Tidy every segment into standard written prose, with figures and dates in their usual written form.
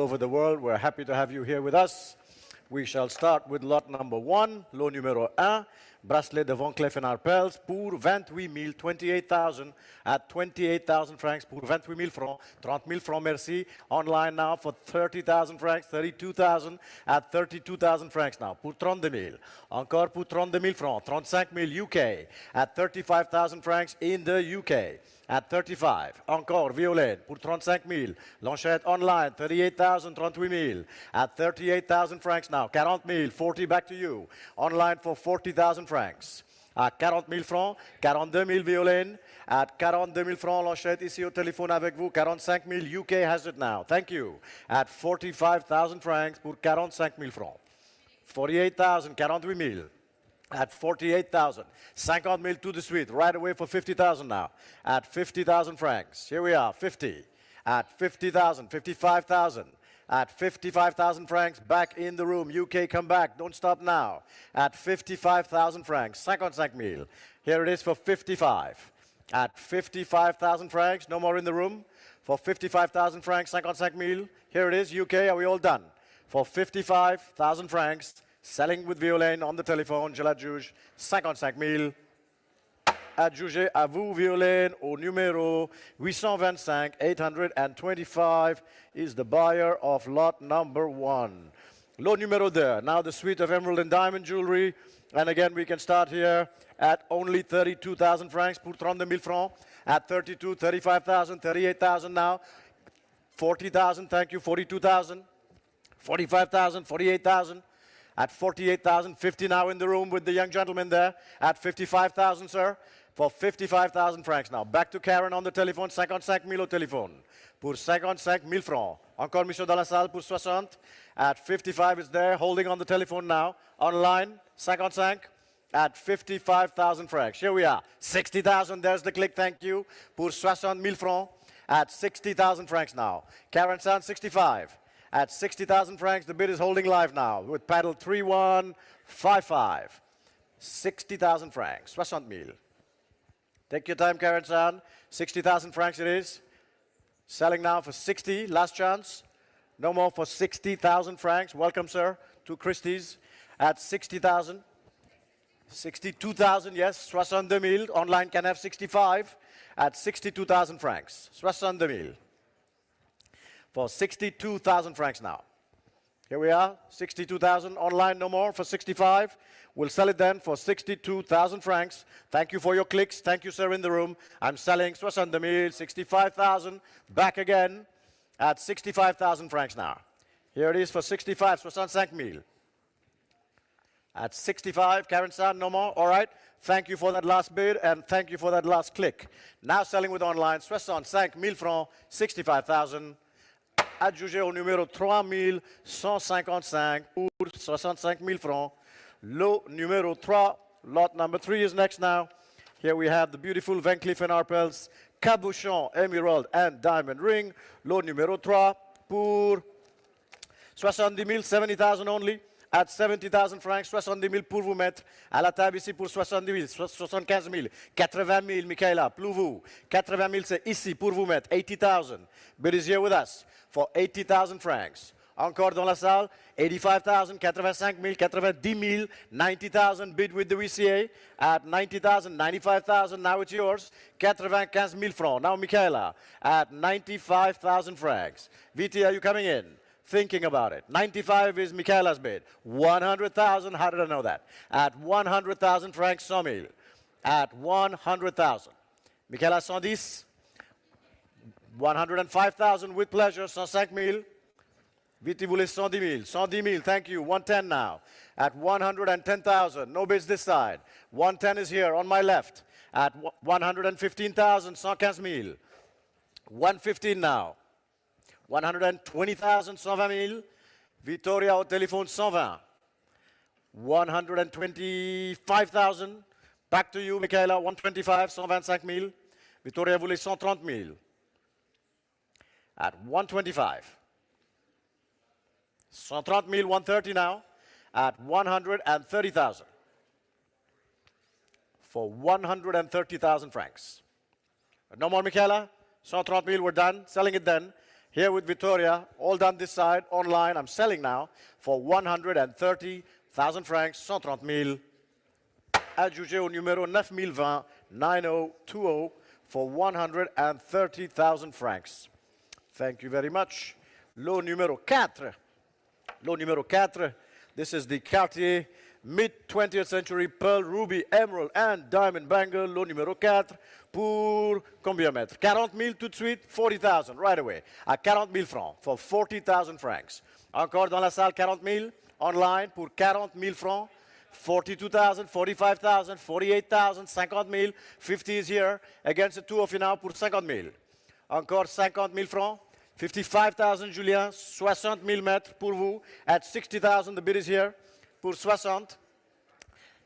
over the world. We're happy to have you here with us. We shall start with lot number 1, lot numéro 1, bracelet de Van Cleef & Arpels pour 28 000, 28,000 at 28,000 francs pour 28 000 francs, 30 000 francs, merci. Online now for 30,000 francs, 32,000 at 32,000 francs now pour 32 000. Encore pour 32 000 francs, 35 000 UK at 35,000 francs in the UK. At 35, encore Violaine pour 35 000. L'enchette online, 38,000, 38 000. At 38,000 francs now. 40 000, 40 back to you. Online for 40,000 francs. À 40 000 francs, 42 000 Violaine. At 42 000 francs, l'enchette ici au téléphone avec vous. 45 000, UK has it now. Thank you. At 45,000 francs pour 45 000 francs. 48,000, 48 000. At 48,000, 50 000 to the suite, right away for 50,000 now. At 50,000 francs, here we are, 50. At 50,000, 55,000. At 55,000 francs, back in the room. UK, come back, don't stop now. At 55,000 francs, 55 000. Here it is for 55. At 55,000 francs, no more in the room. For 55,000 francs, 55 000. Here it is, UK, are we all done? For 55,000 francs, selling with Violaine on the telephone, je l'adjuge, 55 000. Adjugé à vous, Violaine, au numéro 825, 825 is the buyer of lot number 1. Lot numéro 2, now the suite of emerald and diamond jewelry. And again, we can start here at only 32,000 francs pour 32 000 francs. At 32, 35,000, 38,000 now. 40,000, thank you, 42,000. 45,000, 48,000. At 48,000, 50 now in the room with the young gentleman there. At 55,000, sir. For 55,000 francs now. Back to Karen on the telephone. 55 000 au téléphone. Pour 55 000 francs. Encore monsieur dans la salle pour 60. At 55 is there, holding on the telephone now. Online, 55. At 55,000 francs. Here we are. 60,000, there's the click, thank you. Pour 60 000 francs. At 60,000 francs now. Karen San, 65. At 60,000 francs, the bid is holding live now with paddle 3155. 60,000 francs, 60 000. Take your time, Karen San. 60,000 francs it is. Selling now for 60, last chance. No more for 60,000 francs. Welcome, sir, to Christie's at 60,000. 62,000, yes, 62 000. Online can have 65 at 62,000 francs. 62 000. For 62,000 francs now. Here we are, 62,000 online, no more for 65. We'll sell it then for 62,000 francs. Thank you for your clicks. Thank you, sir, in the room. I'm selling 60 000, 65,000. Back again at 65,000 francs now. Here it is for 65, 65 000. At 65, Karen San, no more. All right. Thank you for that last bid and thank you for that last click. Now selling with online, 65 000 francs, 65,000. Adjugé au numéro 3155 pour 65 000 francs. Lot numéro 3, lot number 3 is next now. Here we have the beautiful Van Cleef & Arpels Cabochon Emerald and Diamond Ring. Lot numéro 3 pour 70 000, 70,000 only. At 70,000 francs, 70 000 pour vous mettre à la table ici pour 70 000, 75 000, 80 000, Michaela, pour vous. 80 000, c'est ici pour vous mettre, 80,000. Bid is here with us for 80,000 francs. Encore dans la salle, 85,000, 85 000, 90 000, 90,000, bid with the VCA at 90,000, 95,000, now it's yours. 95 000 francs. Now, Michaela, at 95,000 francs. VT, are you coming in? Thinking about it. 95 is Michaela's bid. 100,000, how did I know that? At 100,000 francs, 100 000. At 100,000. Michaela, 110. 105,000 with pleasure, 105 000. Viti voulait 110 000. 110 000, thank you. 110 now. At 110,000. No bids this side. 110 is here on my left. At 115,000, 115 000. 115 now. 120,000, 120 000. Victoria au téléphone, 120. 125,000. Back to you, Michaela, 125, 125 000. Victoria voulait 130 000. At 125. 130 000, 130 now. At 130,000. For 130,000 francs. No more, Michaela. 130 000, we're done. Selling it then. Here with Victoria, all done this side, online, I'm selling now for 130,000 francs, 130 000. Adjugé au numéro 9020, 9020 for 130,000 francs. Thank you very much. Lot numéro 4. Lot numéro 4. This is the Cartier mid-20th century pearl, ruby, emerald and diamond bangle. Lot numéro 4 pour combien mètres? 40 000 tout de suite, 40,000 right away. À 40 000 francs for 40,000 francs. Encore dans la salle, 40 000. Online pour 40 000 francs. 42,000, 45,000, 48,000, 50 000. 50 is here. Against the two of you now pour 50 000. Encore 50 000 francs. 55,000, Julien. 60 000 mètres pour vous. At 60,000, the bid is here. Pour 60.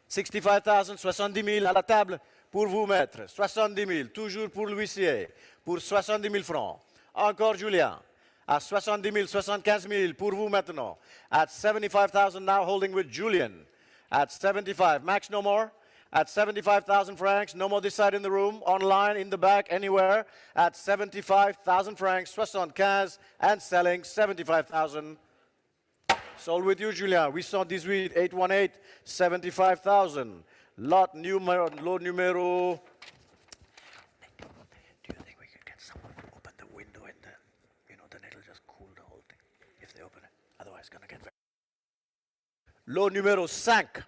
65,000, 70 000 à la table pour vous, maître. 70 000, toujours pour l'huissier. Pour 70 000 francs. Encore, Julien. À 70 000, 75 000 pour vous maintenant. At 75,000 now holding with Julian. At 75, max no more. At 75,000 francs, no more this side in the room, online, in the back, anywhere. At 75,000 francs, 75 and selling 75,000. Sold with you, Julien. 818, 818, 75,000. Lot numéro. Do you think we could get someone to open the window and then it'll just cool the whole thing if they open it? Otherwise, it's going to get very... Lot numéro 5.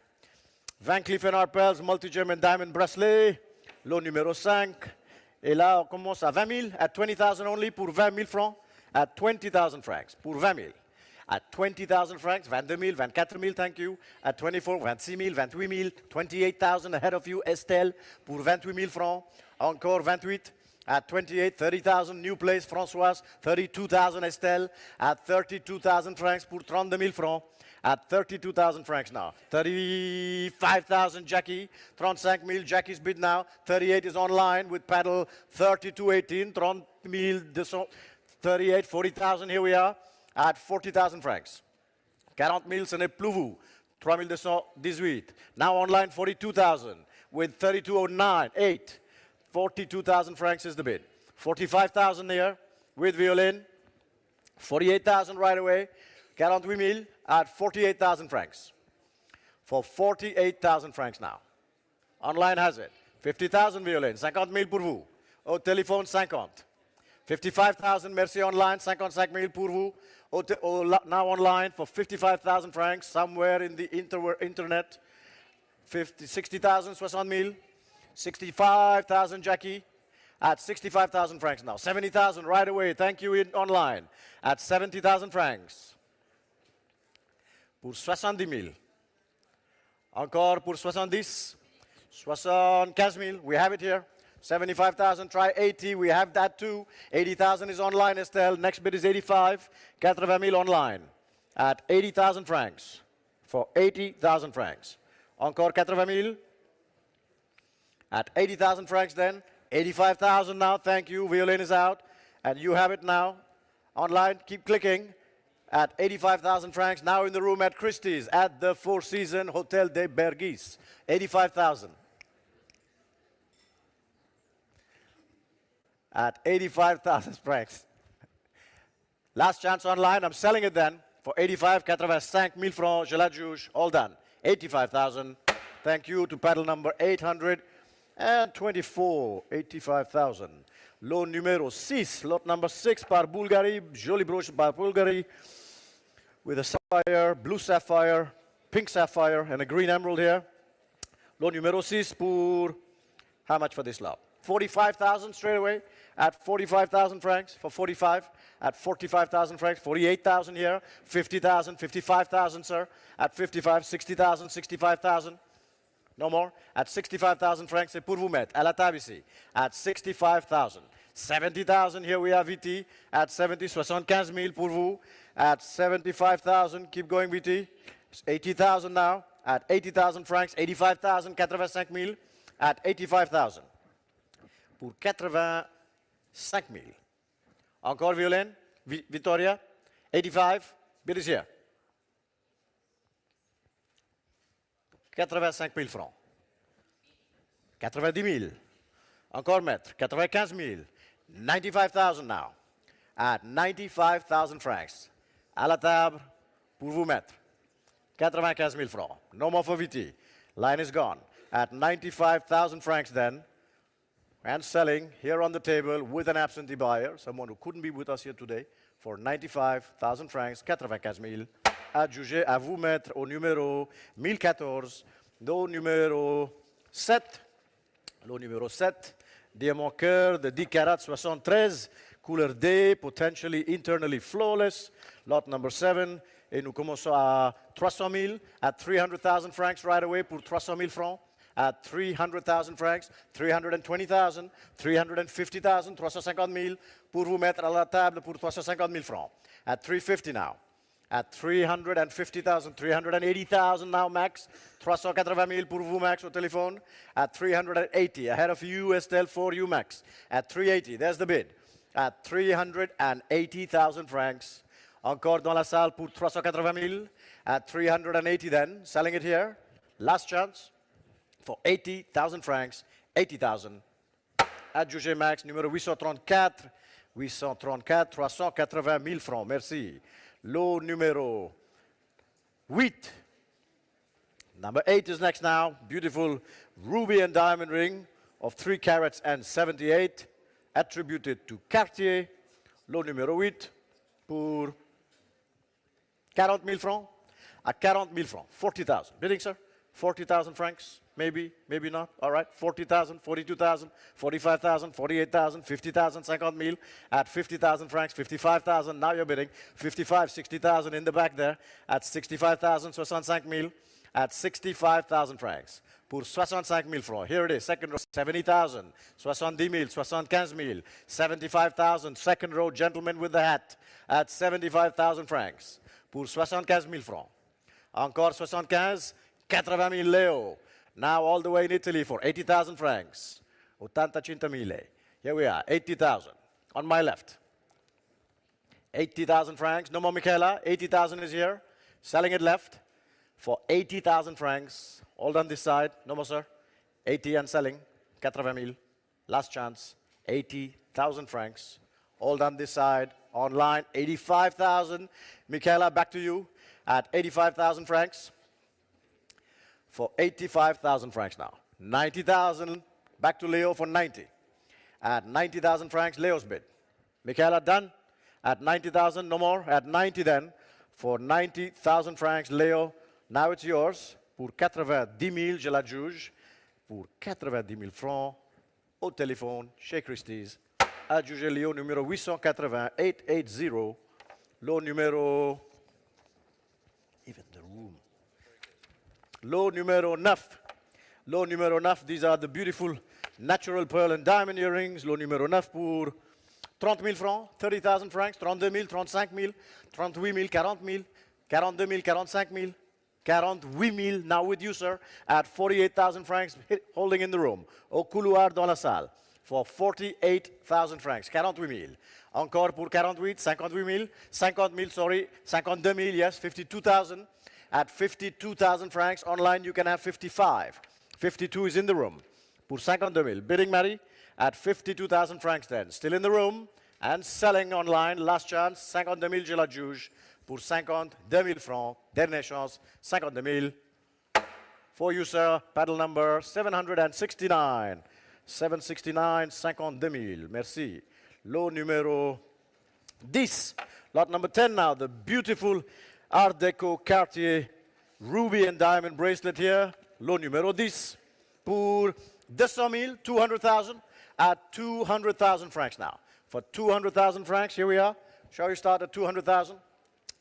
Van Cleef & Arpels, multi-gem and diamond bracelet. Lot numéro 5. Et là, on commence à 20 000, at 20,000 only, pour 20 000 francs, at 20,000 francs, pour 20 000. At 20,000 francs, 22 000, 24 000, thank you. At 24, 26 000, 28 000, 28,000 ahead of you, Estelle, pour 28 000 francs. Encore 28. At 28, 30,000, new place, Françoise, 32,000, Estelle. At 32,000 francs, pour 32 000 francs. At 32,000 francs now. 35,000, Jackie. 35 000, Jackie's bid now. 38 is online with paddle. 32,18, 30 000, 38, 40,000, here we are. At 40,000 francs. 40 000, ce n'est plus vous. 3,218. Now online, 42,000 with 3209, 8. 42,000 francs is the bid. 45,000 here with violin. 48,000 right away. 48 000 at 48,000 francs. For 48,000 francs now. Online has it. 50,000 violin. 50 000 pour vous. Au téléphone, 50. 55,000, merci online. 55 000 pour vous. Now online for 55,000 francs, somewhere in the internet. 60,000, 60 000. 65,000, Jackie. At 65,000 francs now. 70,000 right away. Thank you online. At 70,000 francs. Pour 70 000. Encore pour 70. 75 000. We have it here. 75,000, try 80, we have that too. 80,000 is online, Estelle. Next bid is 85. 80 000 online at 80,000 francs. For 80,000 francs. Encore 80 000. At 80,000 francs then. 85,000 now, thank you. Violin is out. And you have it now. Online, keep clicking. At 85,000 francs, now in the room at Christie's, at the Four Seasons Hotel des Bergis. 85,000. At 85,000 francs. Last chance online, I'm selling it then for 85, 85 000 francs, je l'adjuge, all done. 85,000. Thank you to paddle number 824, 85,000. Lot numéro 6, lot number 6 par Bulgari, joli brooch by Bulgari, with a sapphire, blue sapphire, pink sapphire, and a green emerald here. Lot numéro 6 pour, how much for this lot? 45,000 straight away. At 45,000 francs for 45, at 45,000 francs, 48,000 here, 50,000, 55,000, sir, at 55, 60,000, 65,000, no more, at 65,000 francs, c'est pour vous mettre, à la table ici, at 65,000, 70,000, here we have VT, at 70, 75 000 pour vous, at 75,000, keep going VT, 80,000 now, at 80,000 francs, 85,000, 85 000, at 85,000, pour 85 000. Encore violin, Victoria, 85, bid is here. 85 000 francs. 90 000. Encore maître, 95 000. 95,000 now. at 95,000 francs. À la table pour vous mettre 95 000 francs. No more for VT. Line is gone. At 95,000 francs then, and selling here on the table with an absentee buyer, someone who couldn't be with us here today, for 95,000 francs, 95 000. Adjugé à vous mettre au numéro 1014, au numéro 7. Lot numéro 7, diamant cœur de 10 carats 73, couleur D, potentially internally flawless. Lot number 7, et nous commençons à 300 000, at 300,000 francs right away pour 300 000 francs. At 300,000 francs, 320,000, 350,000, 350 000 pour vous mettre à la table pour 350 000 francs. At 350 now. At 350,000, 380,000 now max. 380 000 pour vous max au téléphone. At 380, ahead of you Estelle for you max. At 380, there's the bid. At 380,000 francs. Encore dans la salle pour 380 000. At 380 then, selling it here. Last chance. For 80,000 francs, 80,000. Adjugé max, numéro 834, 380 000 francs, merci. Lot numéro 8. Number 8 is next now. Beautiful ruby and diamond ring of 3 carats and 78, attributed to Cartier. Lot numéro 8 pour 40 000 francs. À 40 000 francs, 40,000. Bidding, sir? 40,000 francs, maybe, maybe not. All right, 40,000, 42,000, 45,000, 48,000, 50,000, 50 000. At 50,000 francs, 55,000. Now you're bidding 55, 60,000 in the back there. At 65,000, 65 000. At 65,000 francs. Pour 65 000 francs. Here it is, second row, 70,000, 70 000, 75 000, 75,000. Second row, gentleman with the hat. At 75,000 francs. Pour 75 000 francs. Encore 75. 80 000 Leo. Now all the way in Italy for 80,000 francs. 85,000. Here we are, 80,000. On my left. 80,000 francs. No more Michaela. 80,000 is here. Selling it left for 80,000 francs. All on this side. No more, sir. 80 and selling. 80 000. Last chance. 80,000 francs. All on this side. Online. 85,000. Michaela, back to you. At 85,000 francs. For 85,000 francs now. 90,000, back to Leo for 90. At 90,000 francs, Leo's bid. Michaela, done. At 90,000, no more. At 90 then, for 90,000 francs, Leo, now it's yours. Pour 90 000, je la juge. Pour 90 000 francs, au téléphone, chez Christie's. Adjugé Leo numéro 880, 880. Lot numéro... Even the room. Lot numéro 9. Lot numéro 9, these are the beautiful natural pearl and diamond earrings. Lot numéro 9 pour 30 000 francs, 30,000 francs, 32 000, 35 000, 38 000, 40 000, 42 000, 45 000, 48 000. Now with you, sir, at 48,000 francs, holding in the room. Au couloir dans la salle. For 48,000 francs, 48 000. Encore pour 48, 58 000, 50 000, sorry, 52 000, yes, 52,000. At 52,000 francs, online you can have 55. 52 is in the room. Pour 52 000. Bidding, Marie, at 52,000 francs then. Still in the room and selling online. Last chance, 52 000, je la juge. Pour 52 000 francs. Dernière chance, 52 000. For you, sir, paddle number 769. 769, 52 000. Merci. Lot numéro 10. Lot number 10 now. The beautiful Art Deco Cartier ruby and diamond bracelet here. Lot numéro 10 pour 200 000, 200,000 at 200,000 francs now. For 200,000 francs, here we are. Shall we start at 200,000?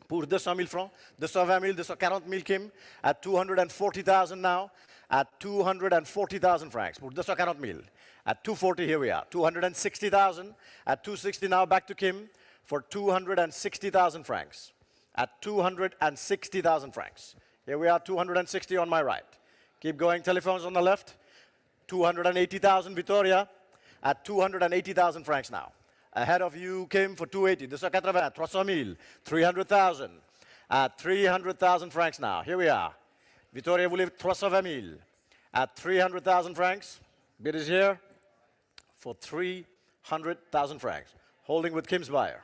Pour 200 000 francs, 220 000, 240 000 Kim, at 240,000 now, at 240,000 francs. Pour 240 000. At 240, here we are. 260,000, at 260 now, back to Kim, for 260,000 francs. At 260,000 francs. Here we are, 260 on my right. Keep going, telephones on the left. 280,000, Vittoria, at 280,000 francs now. Ahead of you, Kim, for 280. 280, 300 000, 300,000. At 300,000 francs now. Here we are. Vittoria will leave 320 000. At 300,000 francs. Bid is here for 300,000 francs. Holding with Kim's buyer.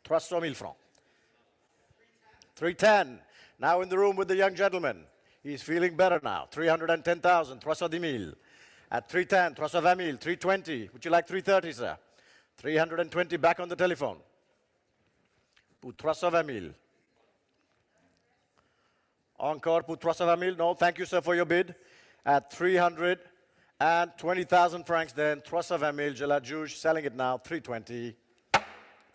300 000 francs. 310. Now in the room with the young gentleman. He's feeling better now. 310,000, 310 000. At 310, 320 000, 320. Would you like 330, sir? 320 back on the telephone. Pour 320 000. Encore pour 320 000. No, thank you, sir, for your bid. At 320,000 francs, then 320 000. Je l'adjuge, selling it now, 320.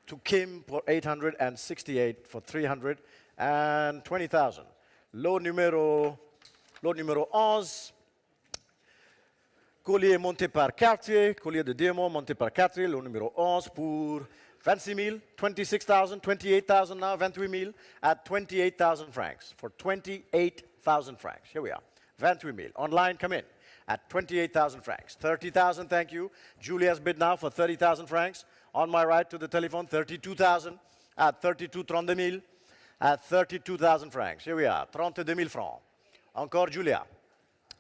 To Kim for 868 for 320,000. Lot numéro 11. Collier monté par Cartier, collier de diamant monté par Cartier, lot numéro 11 pour 26 000, 26,000, 28,000 now, 28 000 at 28,000 francs for 28,000 francs. Here we are, 28 000. Online, come in at 28,000 francs. 30,000, thank you. Julia's bid now for 30,000 francs. On my right to the telephone, 32,000 at 32,000 at 32,000 francs. Here we are, 32 000 francs. Encore Julia.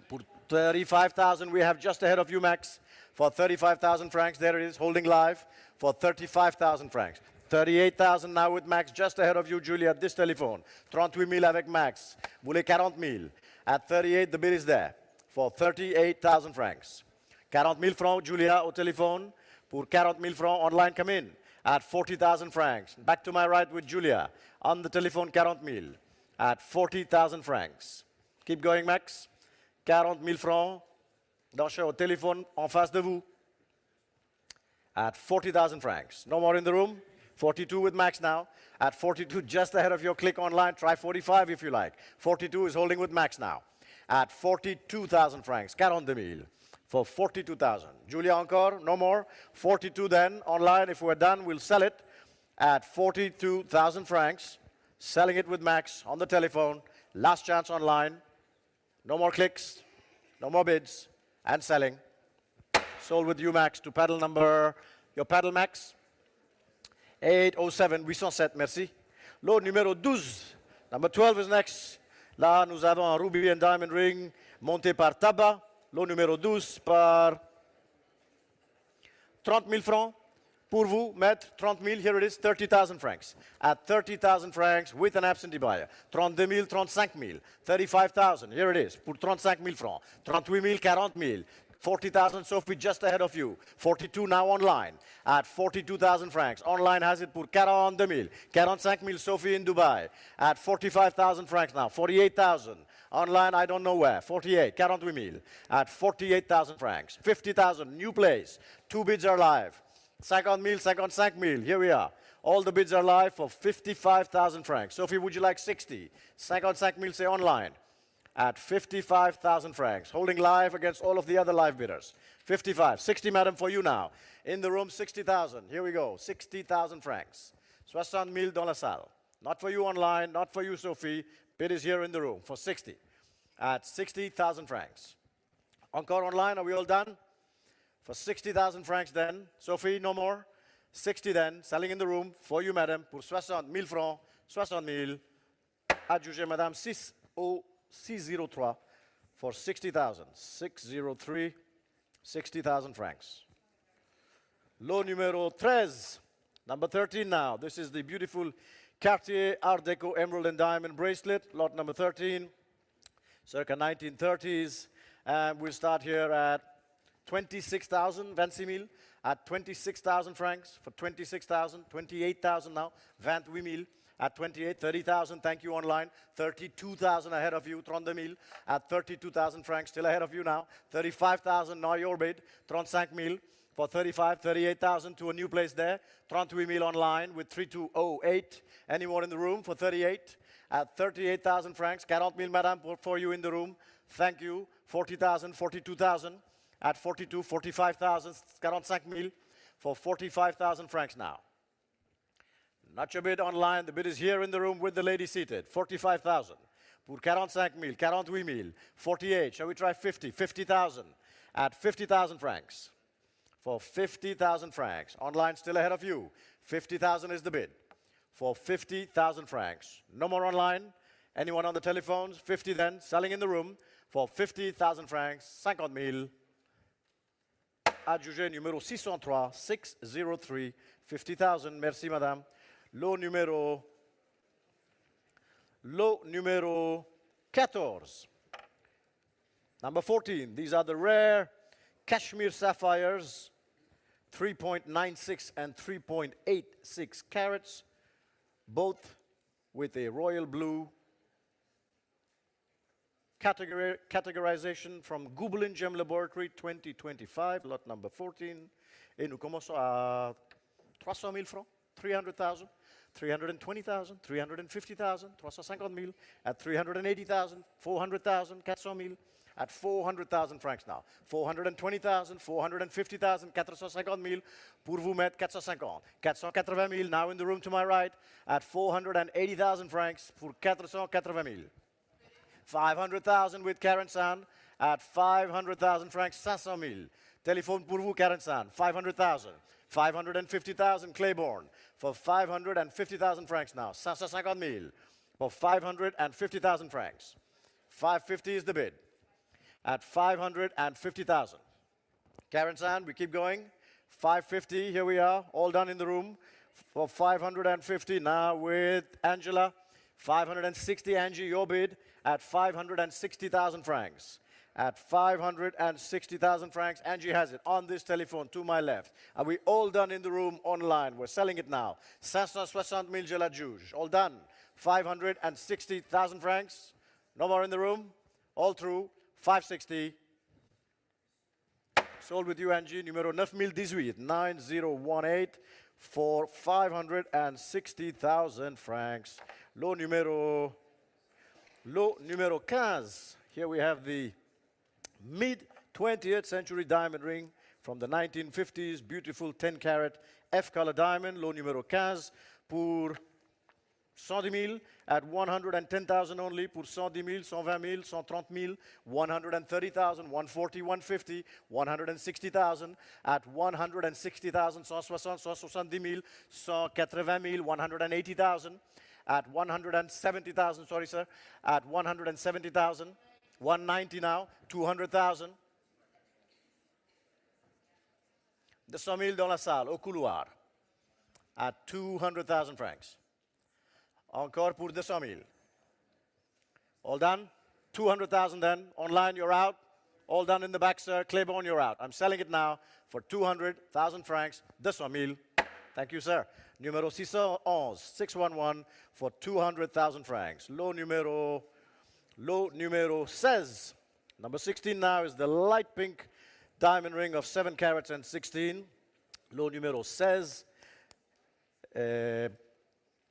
Pour 35,000, we have just ahead of you, Max. For 35,000 francs, there it is, holding live. For 35,000 francs. 38,000 now with Max, just ahead of you, Julia, at this telephone. 38 000 avec Max. Vous voulez 40 000. At 38, the bid is there. For 38,000 francs. 40 000 francs, Julia, au téléphone. Pour 40 000 francs, online, come in. At 40,000 francs. Back to my right with Julia. On the telephone, 40 000. At 40,000 francs. Keep going, Max. 40 000 francs. D'achat au téléphone en face de vous. At 40,000 francs. No more in the room. 42 with Max now. At 42, just ahead of your click online. Try 45 if you like. 42 is holding with Max now. At 42,000 francs. 42 000. For 42,000. Julia encore, no more. 42 then, online, if we're done, we'll sell it at 42,000 francs. Selling it with Max on the telephone. Last chance online. No more clicks, no more bids, and selling. Sold with you, Max, to paddle number, your paddle, Max? 807, 807, merci. Lot numéro 12. Number 12 is next. Là, nous avons un ruby and diamond ring monté par tabac. Lot numéro 12 par 30 000 francs. Pour vous, maître, 30 000, here it is, 30,000 francs. At 30,000 francs with an absentee buyer. 32 000, 35 000, 35,000, here it is, pour 35 000 francs. 38 000, 40 000, 40,000, Sophie, just ahead of you. 42 now online at 42,000 francs. Online has it pour 42 000, 45 000, Sophie in Dubai. At 45,000 francs now, 48,000. Online, I don't know where. 48, 48 000. At 48,000 francs. 50,000, new place. Two bids are live. 50 000, 55 000. Here we are. All the bids are live for 55,000 francs. Sophie, would you like 60? 55 000, say online. At 55,000 francs. Holding live against all of the other live bidders. 55. 60, madam, for you now. In the room, 60,000. Here we go. 60,000 francs. 60 000 dans la salle. Not for you online, not for you, Sophie. Bid is here in the room for 60. At 60,000 francs. Encore online, are we all done? For 60,000 francs then. Sophie, no more. 60 then, selling in the room for you, madam, pour 60 000 francs. 60 000. Adjugé, madame, 603 for 60,000. 603, 60,000 francs. Lot numéro 13. Number 13 now. This is the beautiful Cartier Art Deco Emerald and Diamond Bracelet. Lot number 13. Circa 1930s. And we'll start here at 26,000, 26 000, at 26,000 francs for 26,000, 28,000 now, 28 000 at 28, 30,000, thank you online, 32,000 ahead of you, 32 000 at 32,000 francs, still ahead of you now, 35,000, now your bid, 35 000 for 35, 38,000 to a new place there, 38 000 online with 3208, any more in the room for 38, at 38,000 francs, 40 000 madame for you in the room, thank you, 40,000, 42,000, at 42, 45,000, 45 000 for 45,000 francs now. Not your bid online, the bid is here in the room with the lady seated. 45,000. Pour 45 000, 48 000, 48, shall we try 50? 50,000 at 50,000 francs. For 50,000 francs. Online still ahead of you. 50,000 is the bid. For 50,000 francs. No more online. Anyone on the telephones? 50 then, selling in the room. For 50,000 francs, 50 000. Adjugé numéro 603, 603, 50,000. Merci, madame. Lot numéro 14. Number 14, these are the rare cashmere sapphires, 3.96 and 3.86 carats, both with a royal blue categorization from Gobelin Gem Laboratory 2025, lot number 14. Et nous commençons à 300 000 francs, 300,000, 320,000, 350,000, 350,000, at 380,000, 400,000, 400,000, at 400,000 francs now. 420,000, 450,000, 450,000, pour vous mettre 450. 480,000 now in the room to my right, at 480,000 francs, pour 480,000. 500,000 with Karen San, at 500,000 francs, 500,000. Téléphone pour vous, Karen San, 500,000. 550,000 Claiborne, for 550,000 francs now. 550,000 for 550,000 francs. 550 is the bid. At 550,000. Karen San, we keep going. 550, here we are, all done in the room. For 550 now with Angela. 560, Angie, your bid at 560,000 francs. At 560,000 francs, Angie has it on this telephone to my left. Are we all done in the room online? We're selling it now. 560,000 je l'adjuge. All done. 560,000 francs. No more in the room. All through. 560. Sold with you, Angie. Numéro 9018. 9018 for 560,000 francs. Lot numéro 15. Here we have the mid-20th century diamond ring from the 1950s. Beautiful 10-carat F-color diamond. Lot numéro 15 pour 110,000 at 110,000 only. Pour 110,000, 120,000, 130,000, 130,000, 140, 150, 160,000 at 160,000, 160, 170,000, 180,000, 180,000. At 170,000, sorry, sir. At 170,000. 190 now. 200,000. 200,000 dans la salle, au couloir. At 200,000 francs. Encore pour 200,000. All done? 200,000 then. Online, you're out. All done in the back, sir. Claiborne, you're out. I'm selling it now for 200,000 francs. 200,000. Thank you, sir. Numéro 611, 611 for 200,000 francs. Lot numéro 16. Number 16 now is the light pink diamond ring of 7 carats and 16. Lot numéro 16.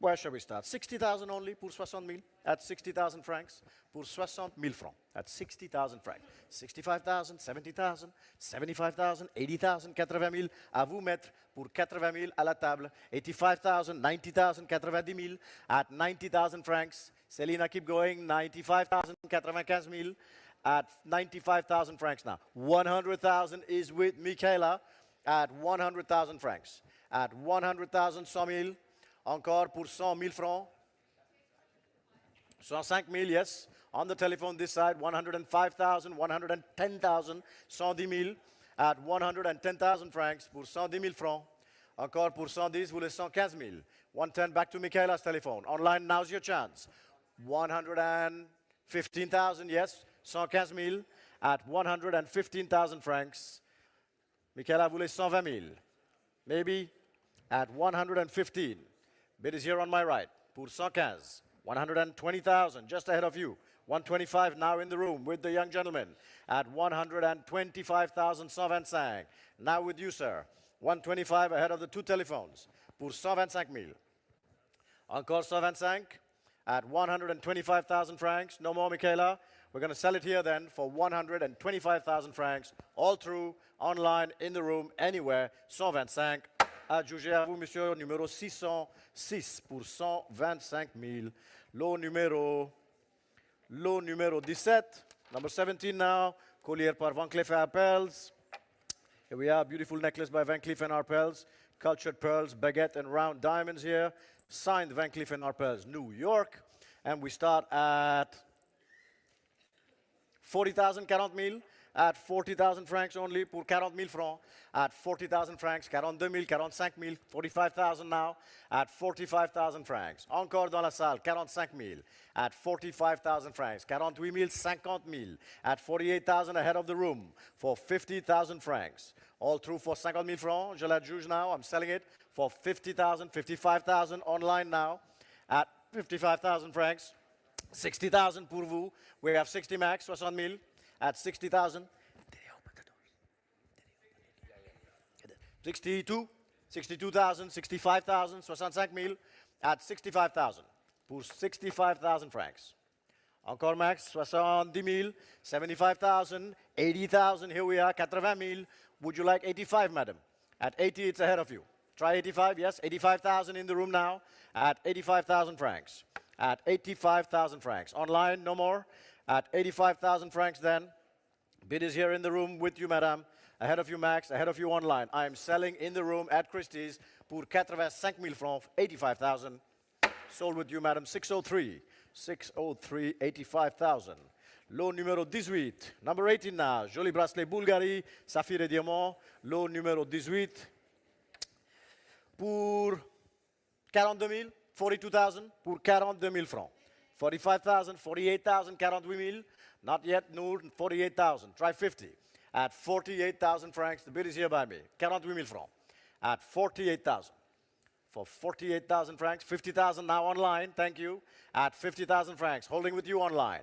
Where shall we start? 60,000 only pour 60,000 at 60,000 francs. Pour 60,000 francs at 60,000 francs. 65,000, 70,000, 75,000, 80,000, 80,000. À vous mettre pour 80,000 à la table. 85,000, 90,000, 90,000 at 90,000 francs. Selena, keep going. 95,000, 95,000 at 95,000 francs now. 100,000 is with Michaela at 100,000 francs. At 100,000, 100,000. Encore pour 100,000 francs. 105,000, yes. On the telephone this side, 105,000, 110,000, 110,000 at 110,000 francs pour 110,000 francs. Encore pour 110, vous voulez 115,000. 110 back to Michaela's telephone. Online, now's your chance. 115,000, yes. 115,000 at 115,000 francs. Michaela voulait 120,000. Maybe at 115. Bid is here on my right. Pour 115. 120,000, just ahead of you. 125 now in the room with the young gentleman. At 125,000, 125. Now with you, sir. 125 ahead of the two telephones. Pour 125,000. Encore 125 at 125,000 francs. No more, Michaela. We're going to sell it here then for 125,000 francs. All through, online, in the room, anywhere. 125. Adjugé à vous, monsieur, numéro 606 pour 125,000. Lot numéro 17. Number 17 now. Collier par Van Cleef & Arpels. Here we are, beautiful necklace by Van Cleef & Arpels. Cultured pearls, baguette, and round diamonds here. Signed Van Cleef & Arpels, New York. And we start at 40,000, 40,000. at 40,000 francs only pour 40 000 francs. At 40,000 francs, 42 000, 45 000, 45,000 now. At 45,000 francs. Encore dans la salle, 45 000. At 45,000 francs. 48 000, 50 000. At 48,000 ahead of the room for 50,000 francs. All through for 50 000 francs. Je la juge now. I'm selling it for 50,000, 55,000 online now. At 55,000 francs. 60,000 pour vous. We have 60 max, 60 000. At 60,000. 62, 62,000, 65,000, 65 000. At 65,000. Pour 65,000 francs. Encore max, 70 000, 75,000, 80,000. Here we are, 80 000. Would you like 85, madam? At 80, it's ahead of you. Try 85, yes. 85,000 in the room now. At 85,000 francs. At 85,000 francs. Online, no more. At 85,000 francs then. Bid is here in the room with you, madam. Ahead of you, Max. Ahead of you online. I am selling in the room at Christie's pour 85 000 francs, 85,000. Sold with you, madam. 603. 603, 85,000. Lot numéro 18. Number 18 now. Joli bracelet Bulgari, saphir et diamant. Lot numéro 18. Pour 42 000, 42,000. Pour 42 000 francs. 45,000, 48,000, 48 000. Not yet, Noor, 48,000. Try 50. At 48,000 francs, the bid is here by me. 48 000 francs. At 48,000. For 48,000 francs, 50,000 now online, thank you. At 50,000 francs, holding with you online.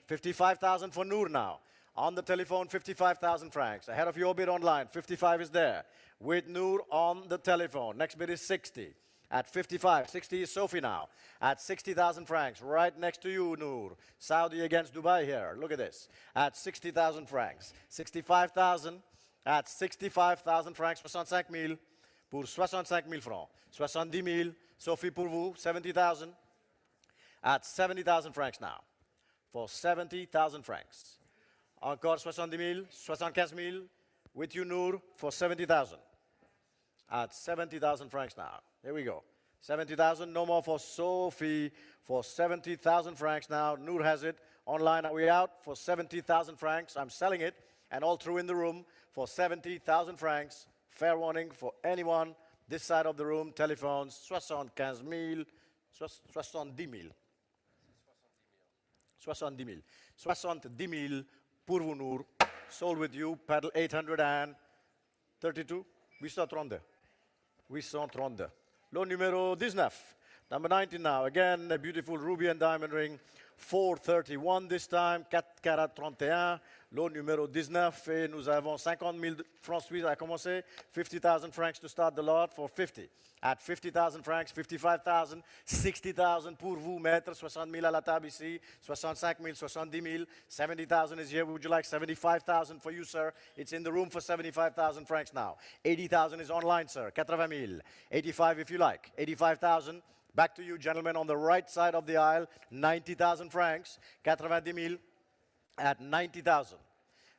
55,000 for Noor now. On the telephone, 55,000 francs. Ahead of your bid online, 55 is there. With Noor on the telephone. Next bid is 60. At 55, 60 is Sophie now. At 60,000 francs, right next to you, Noor. Saudi against Dubai here. Look at this. At 60,000 francs. 65,000. At 65,000 francs, 65 000. Pour 65 000 francs. 70 000. Sophie pour vous, 70,000. At 70,000 francs now. For 70,000 francs. Encore 70 000, 75 000. With you, Noor, for 70,000. At 70,000 francs now. Here we go. 70,000, no more for Sophie. For 70,000 francs now. Noor has it. Online, are we out? For 70,000 francs. I'm selling it. And all through in the room for 70,000 francs. Fair warning for anyone this side of the room. Telephones, 75 000, 70 000. 70 000. 70 000 pour vous, Noor. Sold with you, paddle 832. 832. 832. Lot numéro 19. Number 19 now. Again, a beautiful ruby and diamond ring. 431 this time. 4 carat 31. Lot numéro 19. Et nous avons 50 000 francs suisses à commencer. 50,000 francs to start the lot for 50. At 50,000 francs, 55,000, 60,000 pour vous, maître. 60 000 à la table ici. 65 000, 70 000. 70,000 is here. Would you like 75,000 for you, sir? It's in the room for 75,000 francs now. 80,000 is online, sir. 80 000. 85 if you like. 85,000. Back to you, gentlemen, on the right side of the aisle. 90,000 francs. 90 000 at 90,000.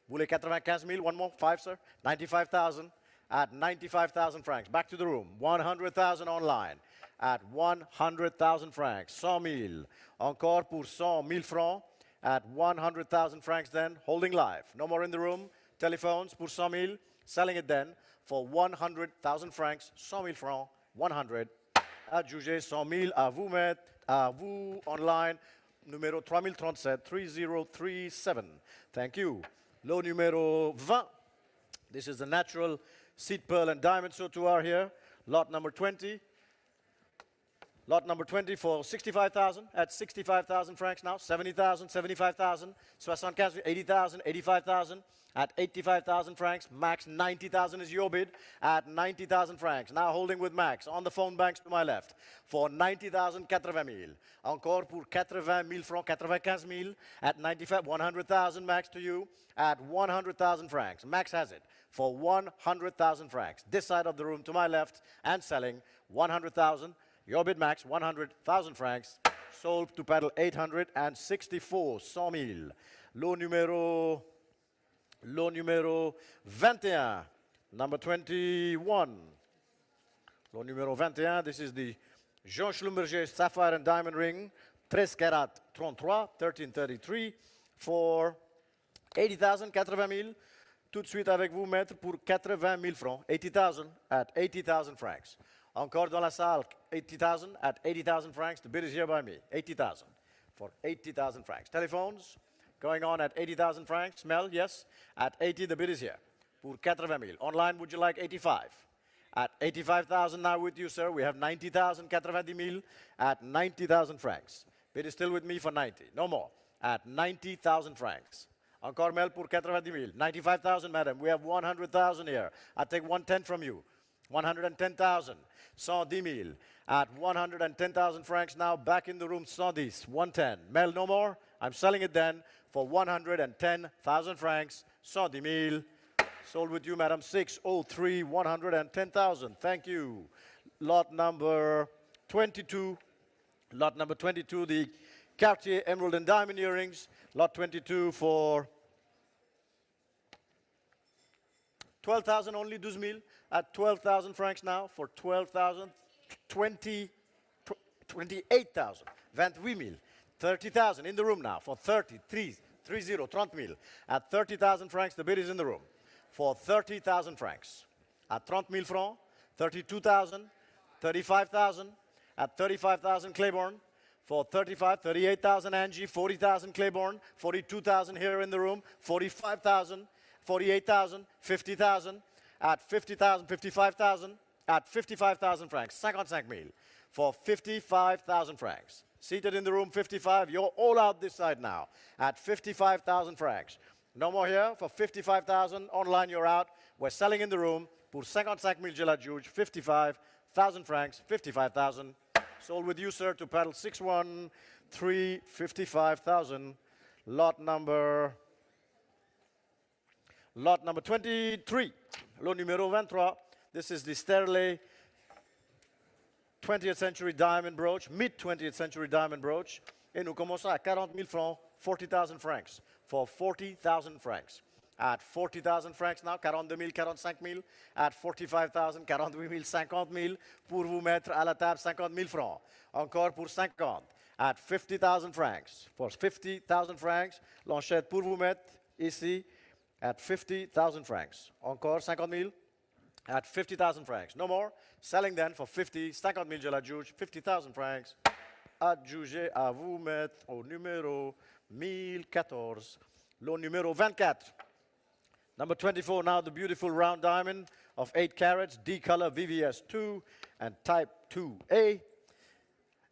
Vous voulez 95 000? One more? Five, sir? 95,000 at 95,000 francs. Back to the room. 100,000 online at 100,000 francs. 100 000. Encore pour 100 000 francs at 100,000 francs then. Holding live. No more in the room. Telephones pour 100 000. Selling it then for 100,000 francs. 100 000 francs. 100. Adjugé 100 000 à vous mettre, à vous online, numéro 3037, 3037. Thank you. Lot numéro 20. This is the natural seed pearl and diamond sautoir here. Lot number 20. Lot number 20 for 65,000 at 65,000 francs now. 70,000, 75,000, 75, 80,000, 85,000. At 85,000 francs, max 90,000 is your bid at 90,000 francs. Now holding with Max on the phone banks to my left for 90,000, 80 000. Encore pour 80 000 francs, 95 000 at 95, 100,000 Max to you at 100,000 francs. Max has it for 100,000 francs. This side of the room to my left and selling 100,000. Your bid, Max, 100,000 francs. Sold to paddle 864, 100 000. Lot numéro 21, number 21. Lot numéro 21, this is the Jean Schlumberger Sapphire and Diamond Ring, 13 carat 33, 1333, for 80,000, 80 000. Tout de suite avec vous, maître, pour 80 000 francs. 80,000 at 80,000 francs. Encore dans la salle, 80,000 at 80,000 francs. The bid is here by me. 80,000 for 80,000 francs. Telephones going on at 80,000 francs. Mel, yes. At 80, the bid is here. Pour 80 000. Online, would you like 85? At 85,000 now with you, sir. We have 90,000, 90 000 at 90,000 francs. Bid is still with me for 90. No more. At 90,000 francs. Encore Mel pour 90 000. 95,000, madam. We have 100,000 here. I take 110 from you. 110,000. 110 000. At 110,000 francs now. Back in the room. 110. 110. Mel, no more. I'm selling it then for 110,000 francs. 110 000. Sold with you, madam. 603, 110,000. Thank you. Lot number 22. Lot number 22, the Cartier emerald and diamond earrings. Lot 22 for 12,000 only, 12,000 at 12,000 francs now for 12,000, 28,000. 28,000. 30,000 in the room now for 30 000 at 30,000 francs. The bid is in the room for 30,000 francs. At 30 000 francs, 32,000, 35,000, at 35,000 Claiborne, for 35, 38,000 Angie, 40,000 Claiborne, 42,000 here in the room, 45,000, 48,000, 50,000, at 50,000, 55,000, at 55,000 francs, 55 000, for 55,000 francs. Seated in the room, 55, you're all out this side now, at 55,000 francs. No more here, for 55,000, online you're out. We're selling in the room, pour 55 000 je l'adjuge, 55,000 francs, 55,000. Sold with you, sir, to paddle 613, 55,000. Lot number 23. Lot numéro 23. This is the Sterling 20th century diamond brooch, mid-20th century diamond brooch. Et nous commençons à 40 000 francs, 40,000 francs, for 40,000 francs. At 40,000 francs now, 42 000, 45 000. At 45,000, 48 000, 50 000. Pour vous mettre à la table 50 000 francs. Encore pour 50. At 50,000 francs. For 50,000 francs, l'enchère pour vous mettre ici at 50,000 francs. Encore 50 000. At 50,000 francs. No more. Selling then for 50, 50 000 je l'adjuge, 50,000 francs. Adjugé à vous mettre au numéro 1014. Lot numéro 24. Number 24, now the beautiful round diamond of 8 carats, D color, VVS2, and type 2A.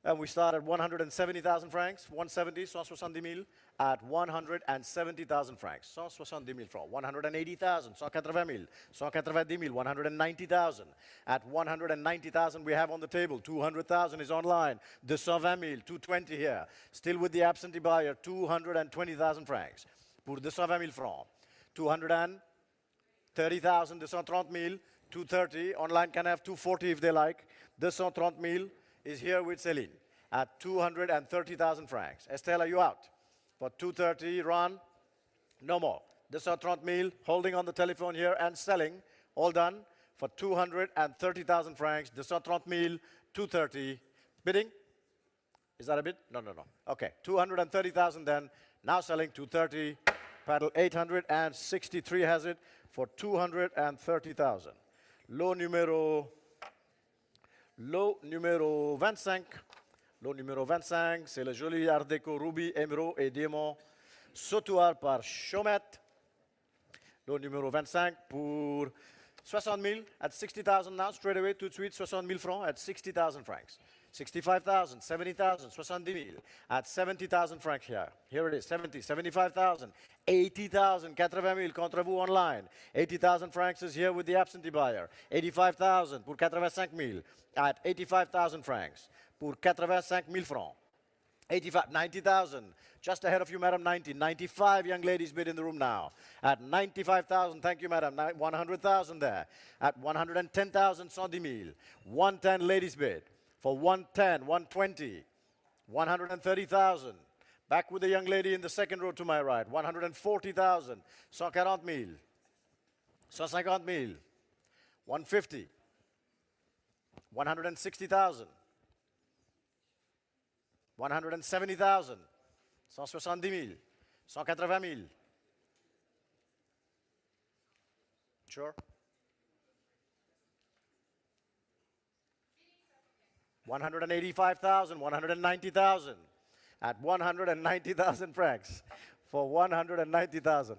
And we start at 170,000 francs, 170, 170 000, at 170,000 francs, 170 000 francs, 180,000, 180 000, 190 000, 190,000. At 190,000 we have on the table, 200,000 is online, 220 000, 220 here. Still with the absentee buyer, 220,000 francs. Pour 220 000 francs. 230,000, 230 000, 230. Online can have 240 if they like. 230 000 is here with Céline at 230,000 francs. Estelle, are you out? For 230, Ron? No more. 230 000, holding on the telephone here and selling. All done for 230,000 francs. 230 000, 230. Bidding? Is that a bid? No, no, no. Okay, 230,000 then. Now selling 230. Paddle 863 has it for 230,000. Lot numéro 25. Lot numéro 25, c'est le joli art déco rubis, émeraude et diamant sautoir par Chomette. Lot numéro 25 pour 60 000 at 60,000 now, straight away, tout de suite, 60 000 francs at 60,000 francs. 65,000, 70,000, 70 000 at 70,000 francs here. Here it is, 70, 75,000, 80,000, 80 000 contre vous online. 80,000 francs is here with the absentee buyer. 85,000 pour 85 000 at 85,000 francs. Pour 85 000 francs. 85, 90,000, just ahead of you, madam, 90. 95 young ladies bid in the room now. At 95,000, thank you, madam, 100,000 there. At 110,000, 110 000. 110 ladies bid. For 110, 120, 130,000. Back with the young lady in the second row to my right. 140,000, 140 000, 150 000, 150, 160,000, 170,000, 170 000, 180 000, sure? 185,000, 190,000 at 190,000 francs for 190,000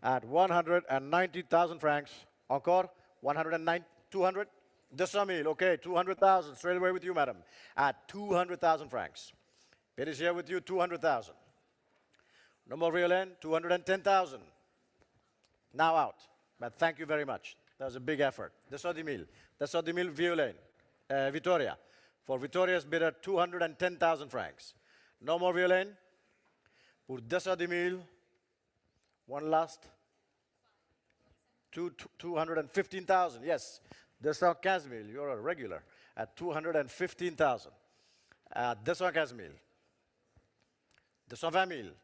at 190,000 francs. Encore 109, 200, 200,000. Okay, 200,000. Straight away with you, madam. At 200,000 francs. It is here with you, 200,000. No more violin, 210,000. Now out. But thank you very much. That was a big effort. 200,000. 200,000 violin. Vittoria. For Vittoria's bidder, 210,000 francs. No more violin. Pour 200,000. One last. 215,000. Yes. 215,000. You're a regular. At 215,000. At 215,000. 220,000.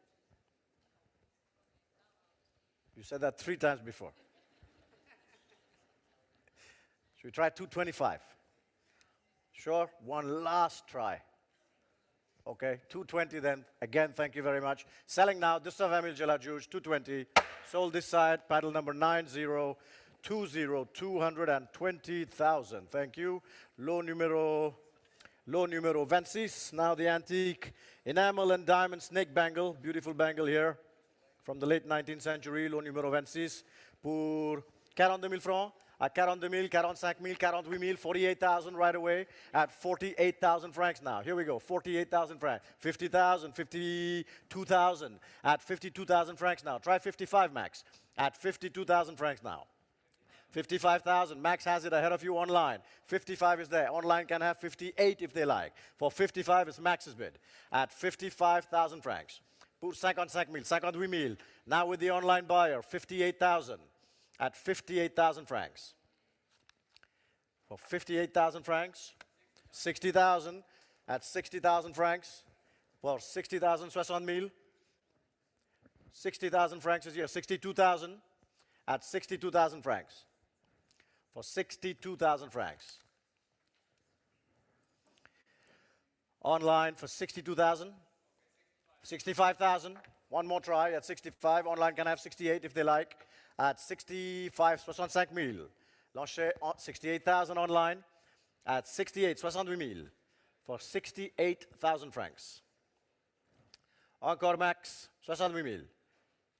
You said that 3 times before. Should we try 225? Sure? One last try. Okay, 220 then. Again, thank you very much. Selling now, 220,000 Jela Juge, 220. Sold this side, paddle number 9020, 220,000. Thank you. Lot numéro 26. Now the antique enamel and diamond snake bangle. Beautiful bangle here from the late 19th century. Lot numéro 26 pour 42,000 francs. At 42,000, 45,000, 48,000, 48,000 right away at 48,000 francs now. Here we go, 48,000 francs. 50,000, 52,000 at 52,000 francs now. Try 55, Max, at 52,000 francs now. 55,000, Max has it ahead of you online. 55 is there. Online can have 58 if they like. For 55, it's Max's bid at 55,000 francs. Pour 55,000, 58,000. Now with the online buyer, 58,000. At 58,000 francs. For 58,000 francs, 60,000 at 60,000 francs. For 60,000, 60,000. 60,000 francs is here, 62,000 at 62,000 francs. For 62,000 francs. Online for 62,000. 65,000. One more try at 65. Online can have 68 if they like. At 65, 65,000. Lancé 68,000 online. At 68, 68,000. For 68,000 francs. Encore Max, 68,000.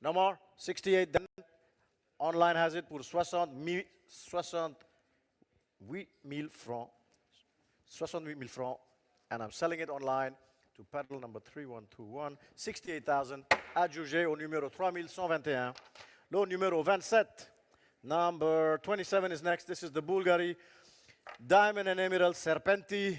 No more, 68 then. Online has it pour 68,000 francs. 68,000 francs. And I'm selling it online to paddle number 3121. 68,000 adjugé au numéro 3121. Lot numéro 27. Number 27 is next. This is the Bulgari diamond and emerald serpenti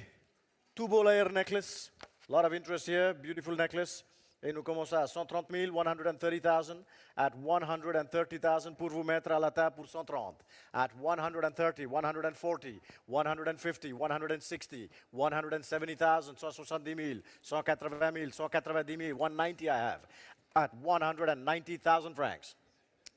tubo layer necklace. A lot of interest here. Beautiful necklace. Et nous commençons à 130,000, 130,000, at 130,000 pour vous mettre à la table pour 130. At 130, 140, 150, 160, 170,000, 170,000, 180,000, 190,000, 190 I have. At 190,000 francs.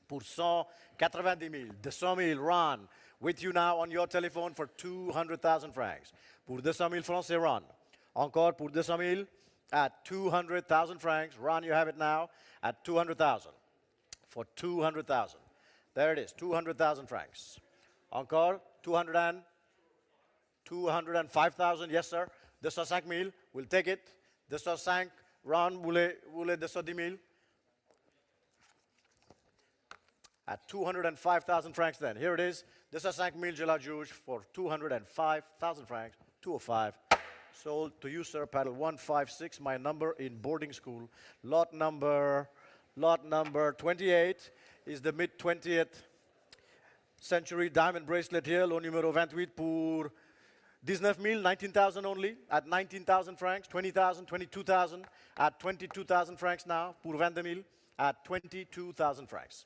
Pour 190,000, 200,000, Ron, with you now on your telephone for 200,000 francs. Pour 200,000 francs, c'est Ron. Encore pour 200,000 at 200,000 francs. Ron, you have it now at 200,000. For 200,000. There it is, 200,000 francs. Encore 205,000, yes sir. 205,000, we'll take it. 205, Ron, voulez 210,000? At 205,000 francs then. Here it is. 205,000 Jela Juge for 205,000 francs. 205. Sold to you, sir. Paddle 156, my number in boarding school. Lot number 28 is the mid-20th century diamond bracelet here. Lot numéro 28 pour 19,000, 19,000 only. At 19,000 francs. 20,000, 22,000. At 22,000 francs now. Pour 22,000. At 22,000 francs.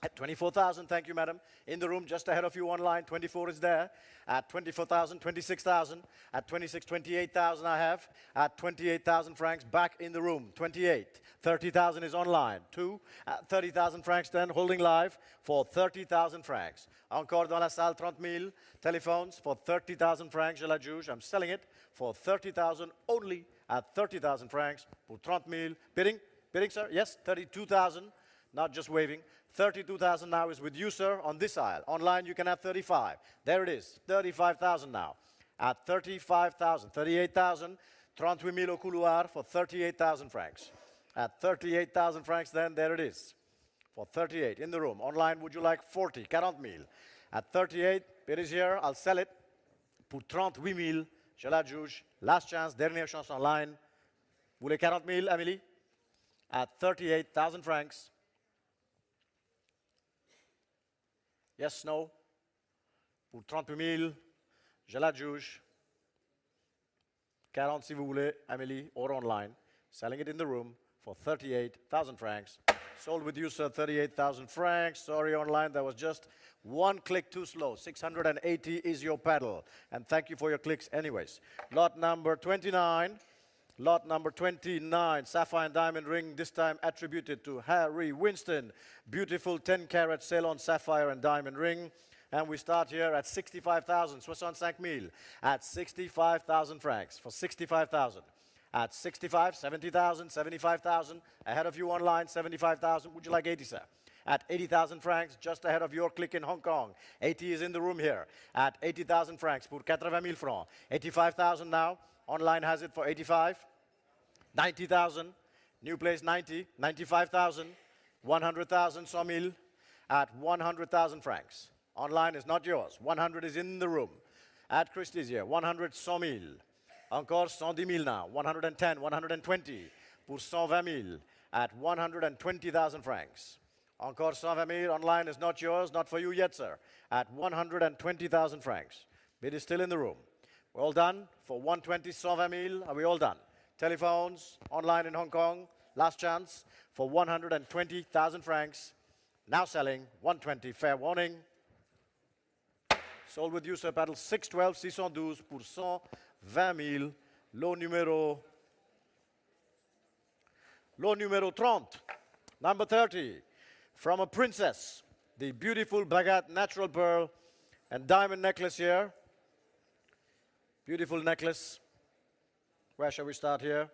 At 24,000, thank you, madam. In the room, just ahead of you online, 24 is there. At 24,000, 26,000. At 26, 28,000 I have. At 28,000 francs, back in the room, 28. 30,000 is online. 2, 30,000 francs then, holding live for 30,000 francs. Encore dans la salle, 30,000. Telephones for 30,000 francs, je la juge. I'm selling it for 30,000 only at 30,000 francs pour 30,000. Bidding, sir? Yes, 32,000. not just waving. 32,000 now is with you, sir, on this aisle. Online, you can have 35. There it is, 35,000 now. At 35,000, 38,000, 38,000 au couloir for 38,000 francs. At 38,000 francs, then, there it is. For 38 in the room. Online, would you like 40, 40,000. At 38, it is here, I'll sell it. Pour 38,000, je la juge. Last chance, dernière chance online. Vous voulez 40,000, Amélie? At 38,000 francs. Yes, no? Pour 38,000, je la juge. 40 si vous voulez, Amélie, or online. Selling it in the room for 38,000 francs. Sold with you, sir, 38,000 francs. Sorry, online, that was just one click too slow. 680 is your paddle. And thank you for your clicks anyways. Lot number 29. Lot number 29, sapphire and diamond ring, this time attributed to Harry Winston. Beautiful 10-carat Ceylon sapphire and diamond ring. And we start here at 65,000, 65,000. At 65,000 francs for 65,000. At 65, 70,000, 75,000. Ahead of you online, 75,000. Would you like 80, sir? At 80,000 francs, just ahead of your click in Hong Kong. 80 is in the room here. At 80,000 francs pour 80,000 francs. 85,000 now. Online has it for 85. 90,000. New place 90. 95,000. 100,000, 100,000. At 100,000 francs. Online is not yours. 100 is in the room. At Christie's here. 100, 100,000. Encore 110,000 now. 110, 120 pour 120,000 at 120,000 francs. Encore 120,000. Online is not yours, not for you yet, sir. At 120,000 francs. Bid is still in the room. We're all done for 120, 120,000. Are we all done? Telephones, online in Hong Kong. Last chance for 120,000 francs. Now selling 120. Fair warning. Sold with you, sir, paddle 612, 612 pour 120,000. Lot numéro 30. Number 30. From a princess. The beautiful baguette natural pearl and diamond necklace here. Beautiful necklace. Where shall we start here?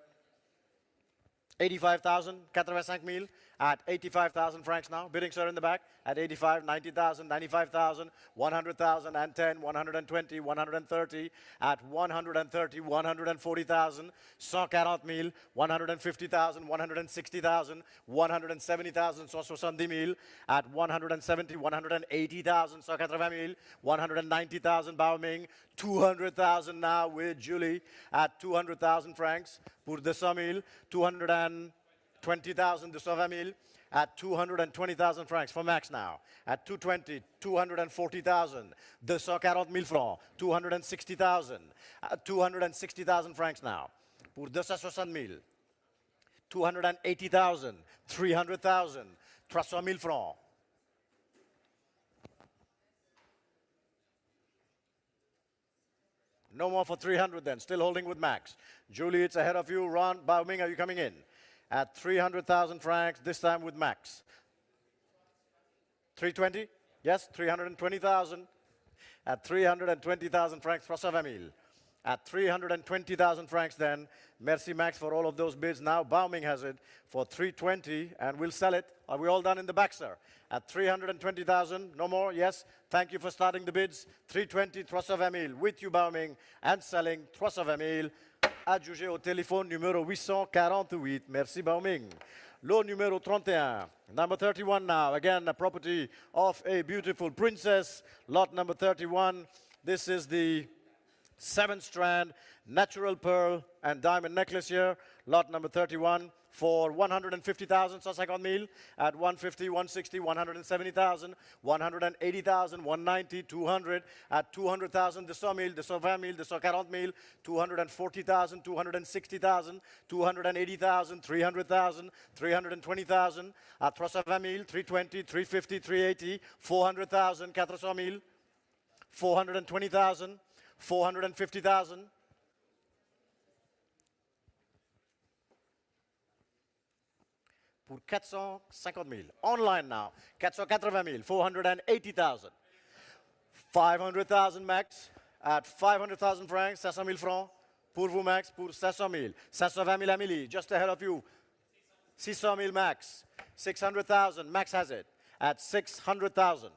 85,000, 85,000 at 85,000 francs now. Bidding, sir, in the back at 85, 90,000, 95,000, 100,000, and 10, 120, 130 at 130, 140,000, 140,000, 150,000, 160,000, 170,000, 170,000 at 170, 180,000, 180,000, 190,000 Baoming, 200,000 now with Julie at 200,000 francs. Pour 200,000, 220,000, 220,000 at 220,000 francs for Max now. At 220, 240,000, 240,000 francs, 260,000, at 260,000 francs now. Pour 260,000, 280,000, 300,000, 300,000 francs. No more for 300 then, still holding with Max. Julie, it's ahead of you. Ron, Baoming, are you coming in? At 300,000 francs, this time with Max. 320? Yes, 320,000. At 320,000 francs, 320,000. At 320,000 francs then, merci Max for all of those bids. Now Baoming has it for 320 and we'll sell it. Are we all done in the back, sir? At 320,000, no more, yes. Thank you for starting the bids. 320, 320,000 with you Baoming and selling 320,000. Adjugé au téléphone numéro 848. Merci Baoming. Lot numéro 31. Number 31 now. Again, a property of a beautiful princess. Lot number 31. This is the 7-strand natural pearl and diamond necklace here. Lot number 31 for 150,000, 150,000 at 150, 160, 170,000, 180,000, 190, 200 at 200,000, 200,000, 220,000, 240,000, 240,000, 260,000, 280,000, 300,000, 320,000 at 320,000, 320, 350, 380, 400,000, 400,000, 420,000, 450,000. Pour 450,000. Online now, 480,000, 480,000. 500,000 Max at 500,000 francs, 500,000 francs. Pour vous Max, pour 500,000. 520,000 Amélie, just ahead of you. 600,000 Max. 600,000. Max has it at 600,000.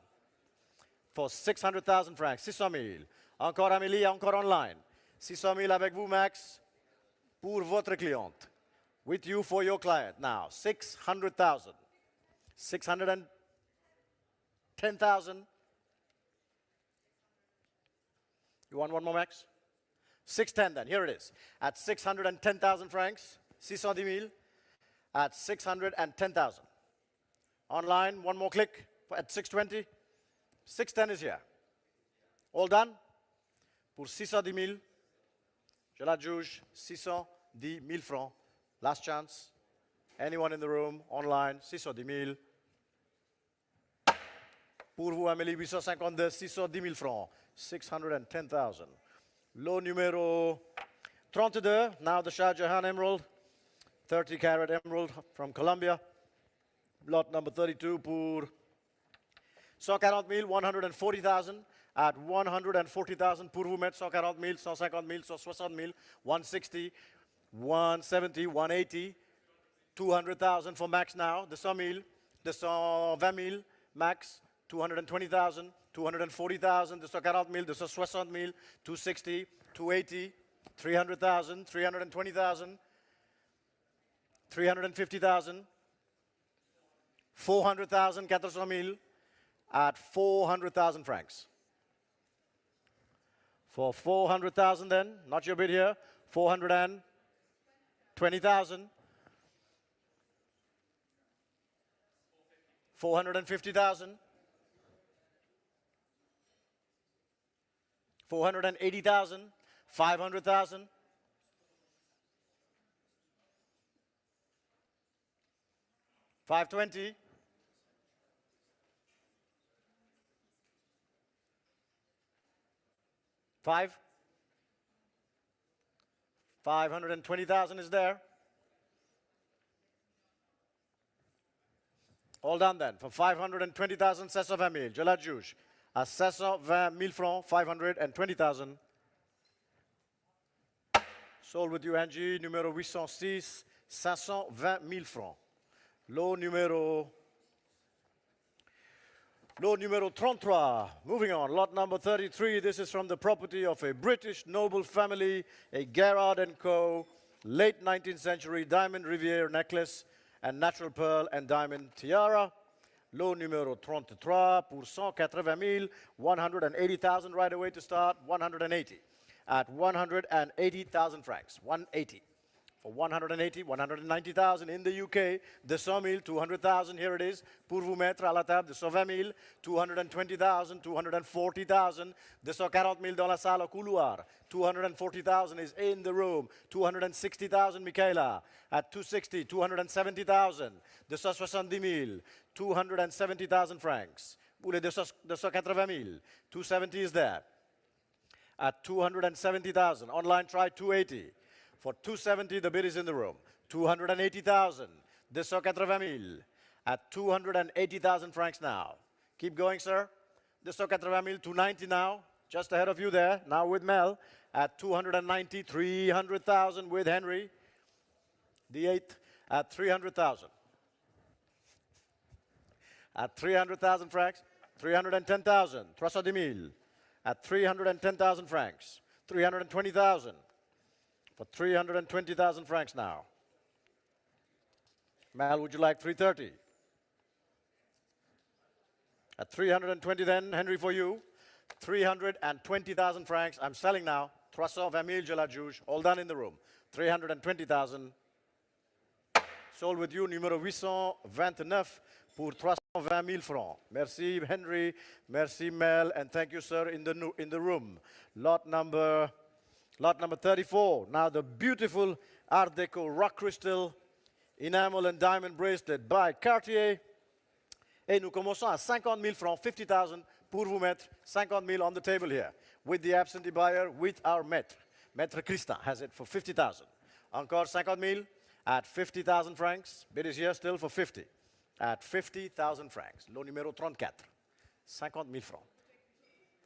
For 600,000 francs. 600 000. Encore Amélie, encore online. 600 000 avec vous, Max, pour votre cliente. With you for your client. Now, 600,000. 610,000. You want one more, Max? 610 then. Here it is. At 610,000 francs. 610 000. At 610,000. Online, one more click at 620. 610 is here. All done? Pour 610 000. Je la juge. 610 000 francs. Last chance. Anyone in the room, online, 610 000. Pour vous, Amélie, 852, 610 000 francs. 610,000. Lot numéro 32. Now the Shah Jahan emerald. 30-carat emerald from Colombia. Lot number 32 pour 140 000, 140,000. At 140,000 pour vous mettre 140 000, 150 000, 160 000, 160, 170, 180, 200,000 for Max now. 200 000, 220 000 Max, 220,000, 240,000, 240 000, 260 000, 260, 280, 300,000, 320,000, 350,000, 400,000, 400 000 at 400,000 francs. For 400,000 then, not your bid here, 420,000, 450,000, 480,000, 500,000, 520, 520,000 is there. All done then. For 520,000, 720 000. Je la juge. À 720 000 francs, 520,000. Sold with you, Angie. Numéro 806, 520 000 francs. Lot numéro 33. Moving on. Lot number 33. This is from the property of a British noble family, a Gerard & Co. Late 19th century diamond Riviere necklace and natural pearl and diamond tiara. Lot numéro 33 pour 180 000, 180,000 right away to start, 180. At 180,000 francs, 180. For 180, 190,000 in the UK, 200 000, 200,000, here it is. Pour vous mettre à la table, 220 000, 220,000, 240,000, 240 000 dans la salle au couloir. 240,000 is in the room. 260,000, Michaela. At 260, 270,000, 270 000, 270,000 francs. Pour les 280 000, 270 is there. At 270,000, online try 280. For 270, the bid is in the room. 280,000, 280 000. At 280,000 francs now. Keep going, sir. 280 000, 290 now. Just ahead of you there. Now with Mel. At 290, 300,000 with Henry. The 8th at 300,000. At 300,000 francs, 310,000. 310 000. At 310,000 francs. 320,000. For 320,000 francs now. Mal, would you like 330? At 320 then, Henry, for you. 320,000 francs. I'm selling now. 320 000, je la juge. All done in the room. 320,000. Sold with you, numéro 829 pour 320 000 francs. Merci, Henry. Merci, Mel. And thank you, sir, in the room. Lot number 34. Now the beautiful Art Deco rock crystal enamel and diamond bracelet by Cartier. Et nous commençons à 50 000 francs, 50,000 pour vous mettre 50 000 on the table here. With the absentee buyer, with our maître. Maître Christie has it for 50,000. Encore 50 000 at 50,000 francs. Bid is here still for 50. At 50,000 francs. Lot numéro 34. 50 000 francs.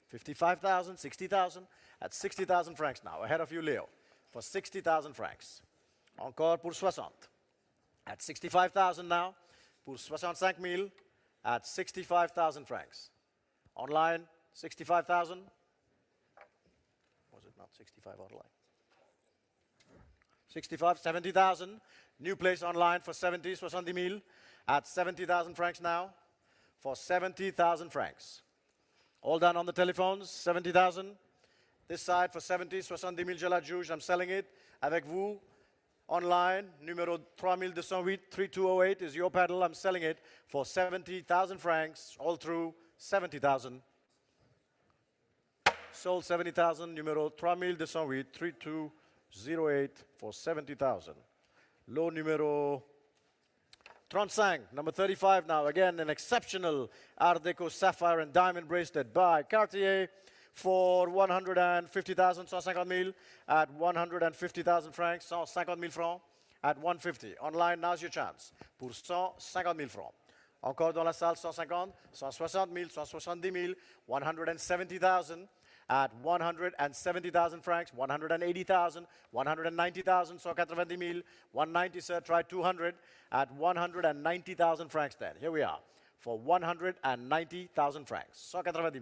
55,000, 60,000, at 60,000 francs now. Ahead of you, Leo, for 60,000 francs. Encore pour 60. At 65,000 now. pour 65 000 at 65,000 francs. Online, 65,000. Was it not 65 online? 65, 70,000. New place online for 70 000 at 70,000 francs now for 70,000 francs. All done on the telephones, 70,000. This side for 70 000 je l'adjuge, I'm selling it. Avec vous, online, numéro 3208, 3208 is your pedal. I'm selling it for 70,000 francs, all through 70,000. Sold 70,000, numéro 3208, 3208 for 70,000. Lot numéro 35, number 35 now. Again, an exceptional Art Deco sapphire and diamond bracelet by Cartier for 150,000, 150 000 at 150,000 francs, 150 000 francs at 150. Online, now's your chance pour 150 000 francs. Encore dans la salle, 150, 160 000, 170 000, 170,000 at 170,000 francs, 180,000, 190,000, 190 000, 190, sir, try 200 at 190,000 francs then. Here we are for 190,000 francs, 190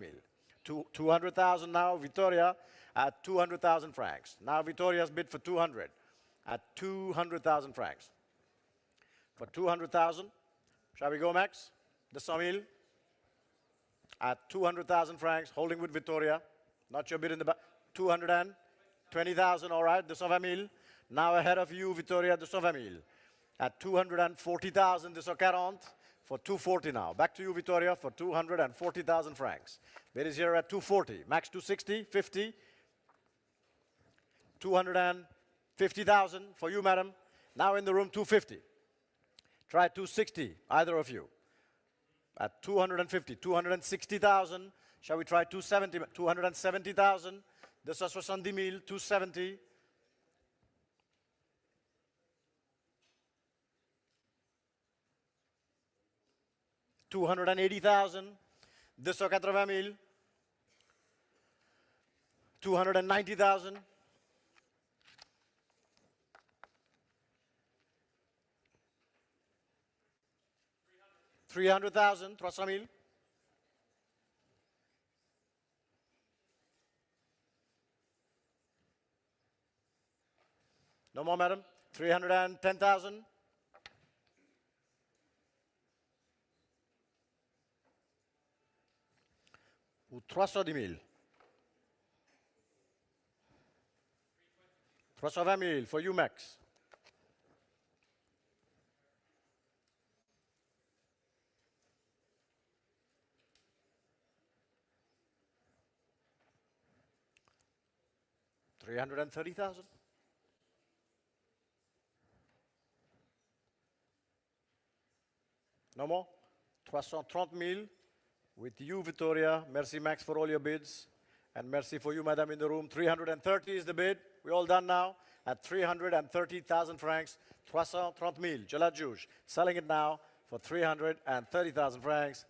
000. 200,000 now, Victoria at 200,000 francs. Now Victoria's bid for 200 at 200,000 francs. For 200,000, shall we go, Max? The 100 000 at 200,000 francs, holding with Victoria. Not your bid in the back. 220,000, all right, the 120 000. Now ahead of you, Victoria, the 120 000 at 240,000, the 140 for 240 now. Back to you, Victoria, for 240,000 francs. Bid is here at 240. Max 260, 50. 250,000 for you, madam. Now in the room, 250. Try 260, either of you. At 250, 260,000. Shall we try 270? 270,000. This is 70 000, 270. 280,000. 280 000. 290,000. 300,000. 300 000. No more, madam. 310,000. 310 000. 320 000 for you, Max. $330,000. No more? 330 000 with you, Victoria. Merci, Max, for all your bids. And merci for you, madam, in the room. 330 is the bid. We're all done now at 330,000 francs. 330 000. Je l'adjuge. Selling it now for 330,000 francs.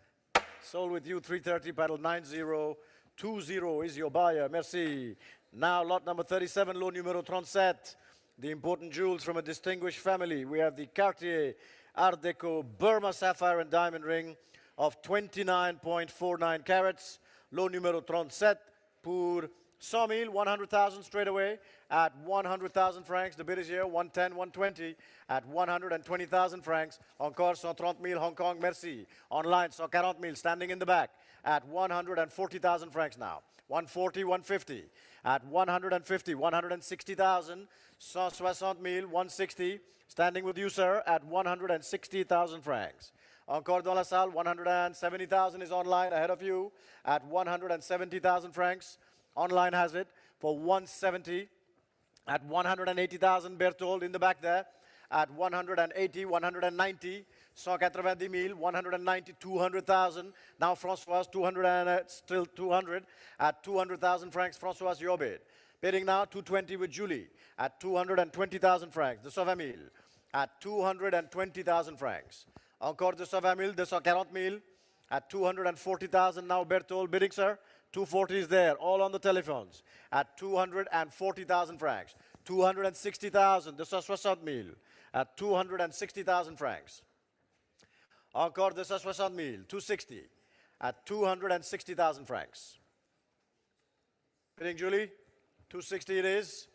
Sold with you, 330, paddle 9020 is your buyer. Merci. Now, lot number 37, lot numéro 37. The important jewels from a distinguished family. We have the Cartier Art Deco Burma Sapphire and Diamond Ring of 29.49 carats. Lot numéro 37 pour 100 000, 100,000 straight away at 100,000 francs. The bid is here, 110, 120 at 120,000 francs. Encore 130 000 Hong Kong, merci. Online, 140 000 standing in the back at 140,000 francs now. 140, 150 at 150, 160,000, 160 000, 160, standing with you, sir, at 160,000 francs. Encore dans la salle, 170,000 is online ahead of you at 170,000 francs. Online has it for 170 at 180,000. Berthold in the back there at 180, 190, 190 000, 190, 200,000. Now François, 200 and still 200 at 200,000 francs. François, your bid. Bidding now 220 with Julie at 220,000 francs. The 120 000 at 220,000 francs. Encore the 120 000, the 140 000 at 240,000. Now Berthold bidding, sir. 240 is there, all on the telephones at 240,000 francs. 260,000, the 60 000 at 260,000 francs. Encore 260 000, 260 at 260,000 francs. Bidding, Julie? 260 it is.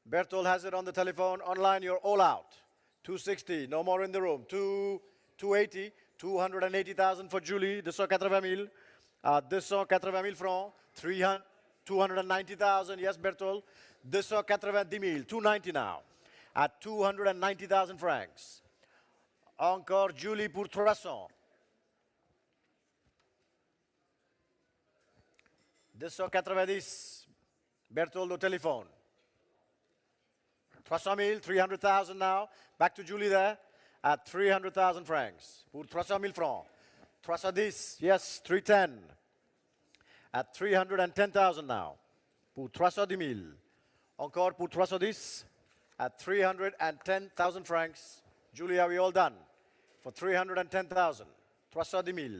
Berthold has it on the telephone. Online, you're all out. 260, no more in the room. 280, 280,000 for Julie. 280 000. 280 000 francs. 290,000. Yes, Berthold. 290 000. 290 now. At 290,000 francs. Encore Julie pour 300. 290. Berthold au téléphone. 300 000, 300,000 now. Back to Julie there at 300,000 francs. Pour 300 000 francs. 310, yes, 310. At 310,000 now. Pour 310 000. Encore pour 310 at 310,000 francs. Julie, are we all done? For 310,000. 310 000.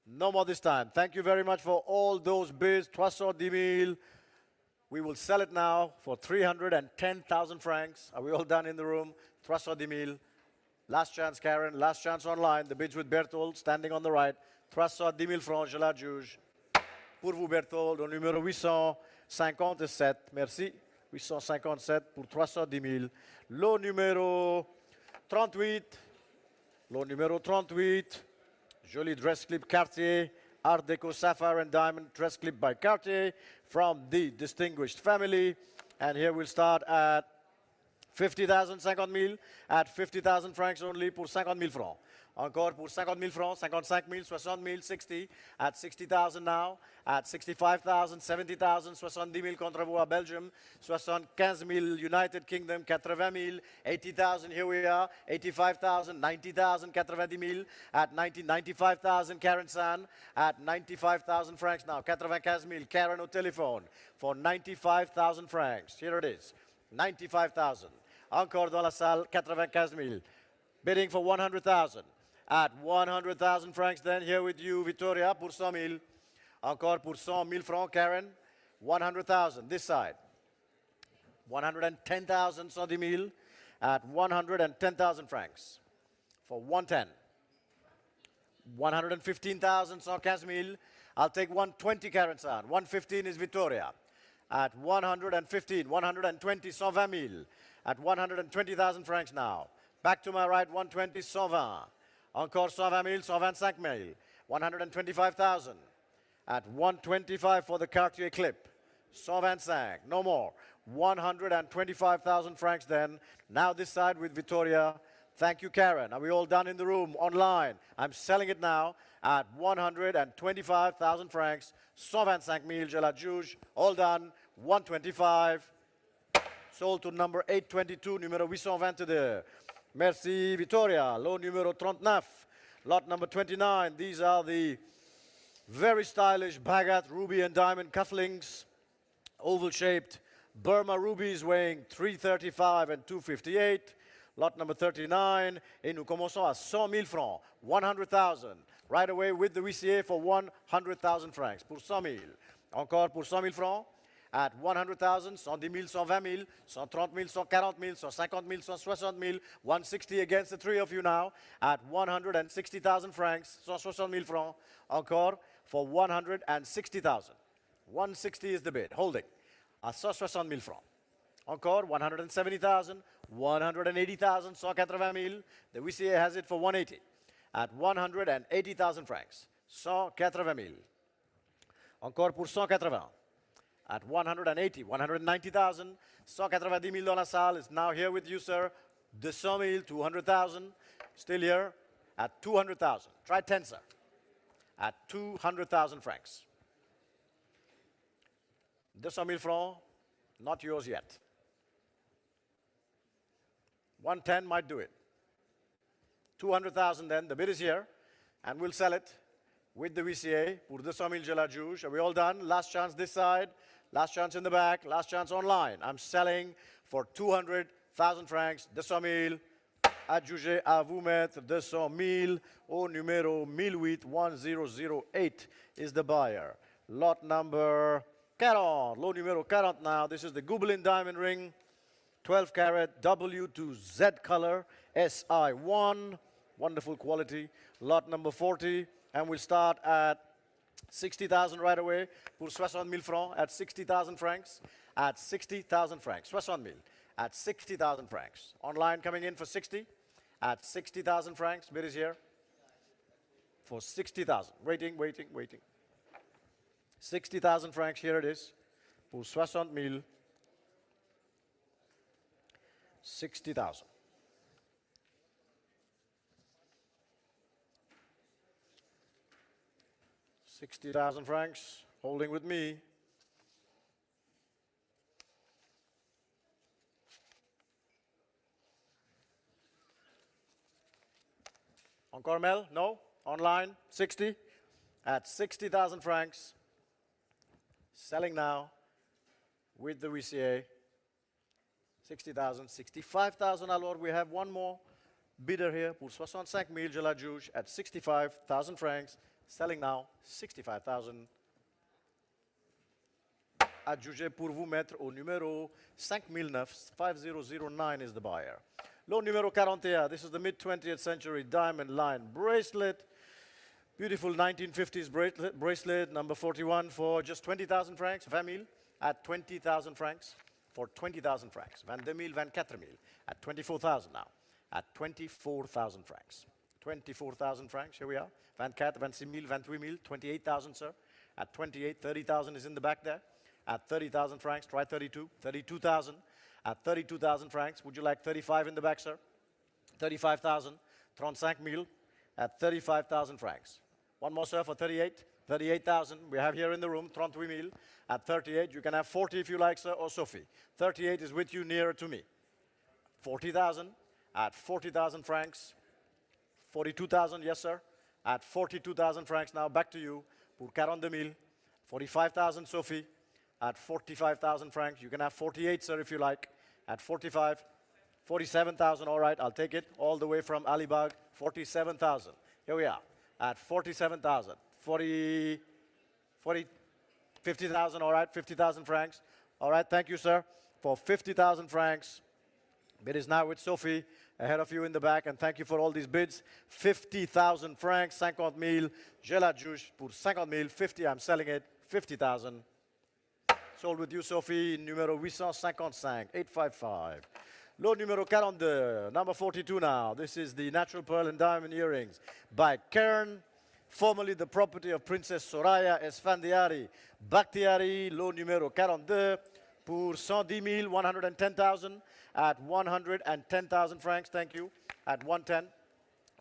No more this time. Thank you very much for all those bids. 310 000. We will sell it now for 310,000 francs. Are we all done in the room? 310 000. Last chance, Karen. Last chance online. The bids with Berthold standing on the right. 310 000 francs, je la juge. Pour vous, Berthold, au numéro 857. Merci. 857 pour 310 000. Lot numéro 38. Lot numéro 38. Joli dress clip Cartier. Art Deco Sapphire and Diamond dress clip by Cartier from the distinguished family. And here we'll start at 50,000, 50 000, at 50,000 francs only pour 50 000 francs. Encore pour 50 000 francs, 55 000, 60 000, 60, at 60,000 now, at 65,000, 70,000, 70 000 contre vous à Belgium, 75 000 United Kingdom, 80 000, 80,000, here we are, 85,000, 90,000, 90 000, at 95,000, Karen San, at 95,000 francs now, 95 000, Karen au téléphone, for 95,000 francs. Here it is, 95,000. Encore dans la salle, 95 000. Bidding for 100,000. At 100,000 francs, then here with you, Victoria, pour 100 000. Encore pour 100 000 francs, Karen. 100,000, this side. 110,000, 110 000. At 110,000 francs. For 110. 115,000, 115 000. I'll take 120, Karen San. 115 is Victoria. At 115, 120, 120 000. At 120,000 francs now. Back to my right, 120, 120. Encore 120 000, 125 000. 125,000. At 125 for the Cartier clip. 125, no more. 125,000 francs then. Now this side with Victoria. Thank you, Karen. Are we all done in the room, online? I'm selling it now at 125,000 francs. 125 000, je la juge. All done. 125. Sold to number 822, numéro 822. Merci, Victoria. Lot numéro 39. Lot number 29. These are the very stylish baguette, ruby and diamond cufflinks. Oval-shaped Burma rubies weighing 335 and 258. Lot number 39. Et nous commençons à 100 000 francs. 100,000. Right away with the VCA for 100,000 francs. Pour 100 000. Encore pour 100 000 francs. At 100,000, 110 000, 120 000, 130 000, 140 000, 150 000, 160 000, 160 against the three of you now. At 160,000 francs, 160 000 francs. Encore for 160,000. 160 is the bid. Holding. À 160 000 francs. Encore 170,000, 180,000, 180 000. The VCA has it for 180. At 180,000 francs. 180 000. Encore pour 180. At 180, 190,000, 190 000 dans la salle is now here with you, sir. 200 000, 200,000, still here at 200,000. Try 10, sir. At 200,000 francs. 200 000 francs, not yours yet. 110 might do it. 200,000 then, the bid is here, and we'll sell it with the VCA. Pour 200 000, je la juge. Are we all done? Last chance this side. Last chance in the back, last chance online. I'm selling for 200,000 francs, 200 000. Adjugé à vous mettre 200 000 au numéro 1008 is the buyer. Lot number 40, lot numéro 40 now. This is the Gobelin diamond ring. 12 carat W to Z color, SI1, wonderful quality. Lot number 40, and we'll start at 60,000 right away, pour 60,000 francs, at 60,000 francs, at 60,000 francs, 60,000, at 60,000 francs. Online coming in for 60, at 60,000 francs, bid is here, for 60,000. Waiting, waiting, waiting. 60,000 francs, here it is, pour 60,000, 60,000. 60,000 francs, holding with me. Encore Mel? No? Online? 60? At 60,000 francs. Selling now with the VCA. 60,000, 65,000 alors. We have one more bidder here pour 65,000, je l'adjuge at 65,000 francs. Selling now, 65,000. Adjugé pour vous mettre au numéro 5009. 5009 is the buyer. Lot numéro 41. This is the mid-20th century diamond line bracelet. Beautiful 1950s bracelet, number 41 for just 20,000 francs. 20,000 at 20,000 francs. For 20,000 francs. 22,000, 24,000 at 24,000 now. At 24,000 francs. 24,000 francs, here we are. 24, 26,000, 28,000, 28,000, sir. At 28, 30,000 is in the back there. At 30,000 francs, try 32, 32,000. At 32,000 francs, would you like 35 in the back, sir? 35,000, 35,000 at 35,000 francs. One more, sir, for 38, 38,000. We have here in the room, 38,000. At 38, you can have 40 if you like, sir, or Sophie. 38 is with you nearer to me. 40,000, at 40,000 francs. 42,000, yes, sir. At 42,000 francs now, back to you. Pour 42,000. 45,000, Sophie. At 45,000 francs. You can have 48, sir, if you like. At 45. 47,000, all right, I'll take it. All the way from Alibag. 47,000. Here we are. At 47,000. 50,000, all right. 50,000 francs. All right, thank you, sir. For 50,000 francs. Bid is now with Sophie, ahead of you in the back, and thank you for all these bids. 50,000 francs, 50,000. Je l'adjuge pour 50,000. 50, I'm selling it. 50,000. Sold with you, Sophie, numéro 855, 855. Lot numéro 42, number 42 now. This is the natural pearl and diamond earrings by Kern, formerly the property of Princess Soraya Esfandiari Bakhtiari. Lot numéro 42. Pour 110,000, 110,000 at 110,000 francs, thank you, at 110.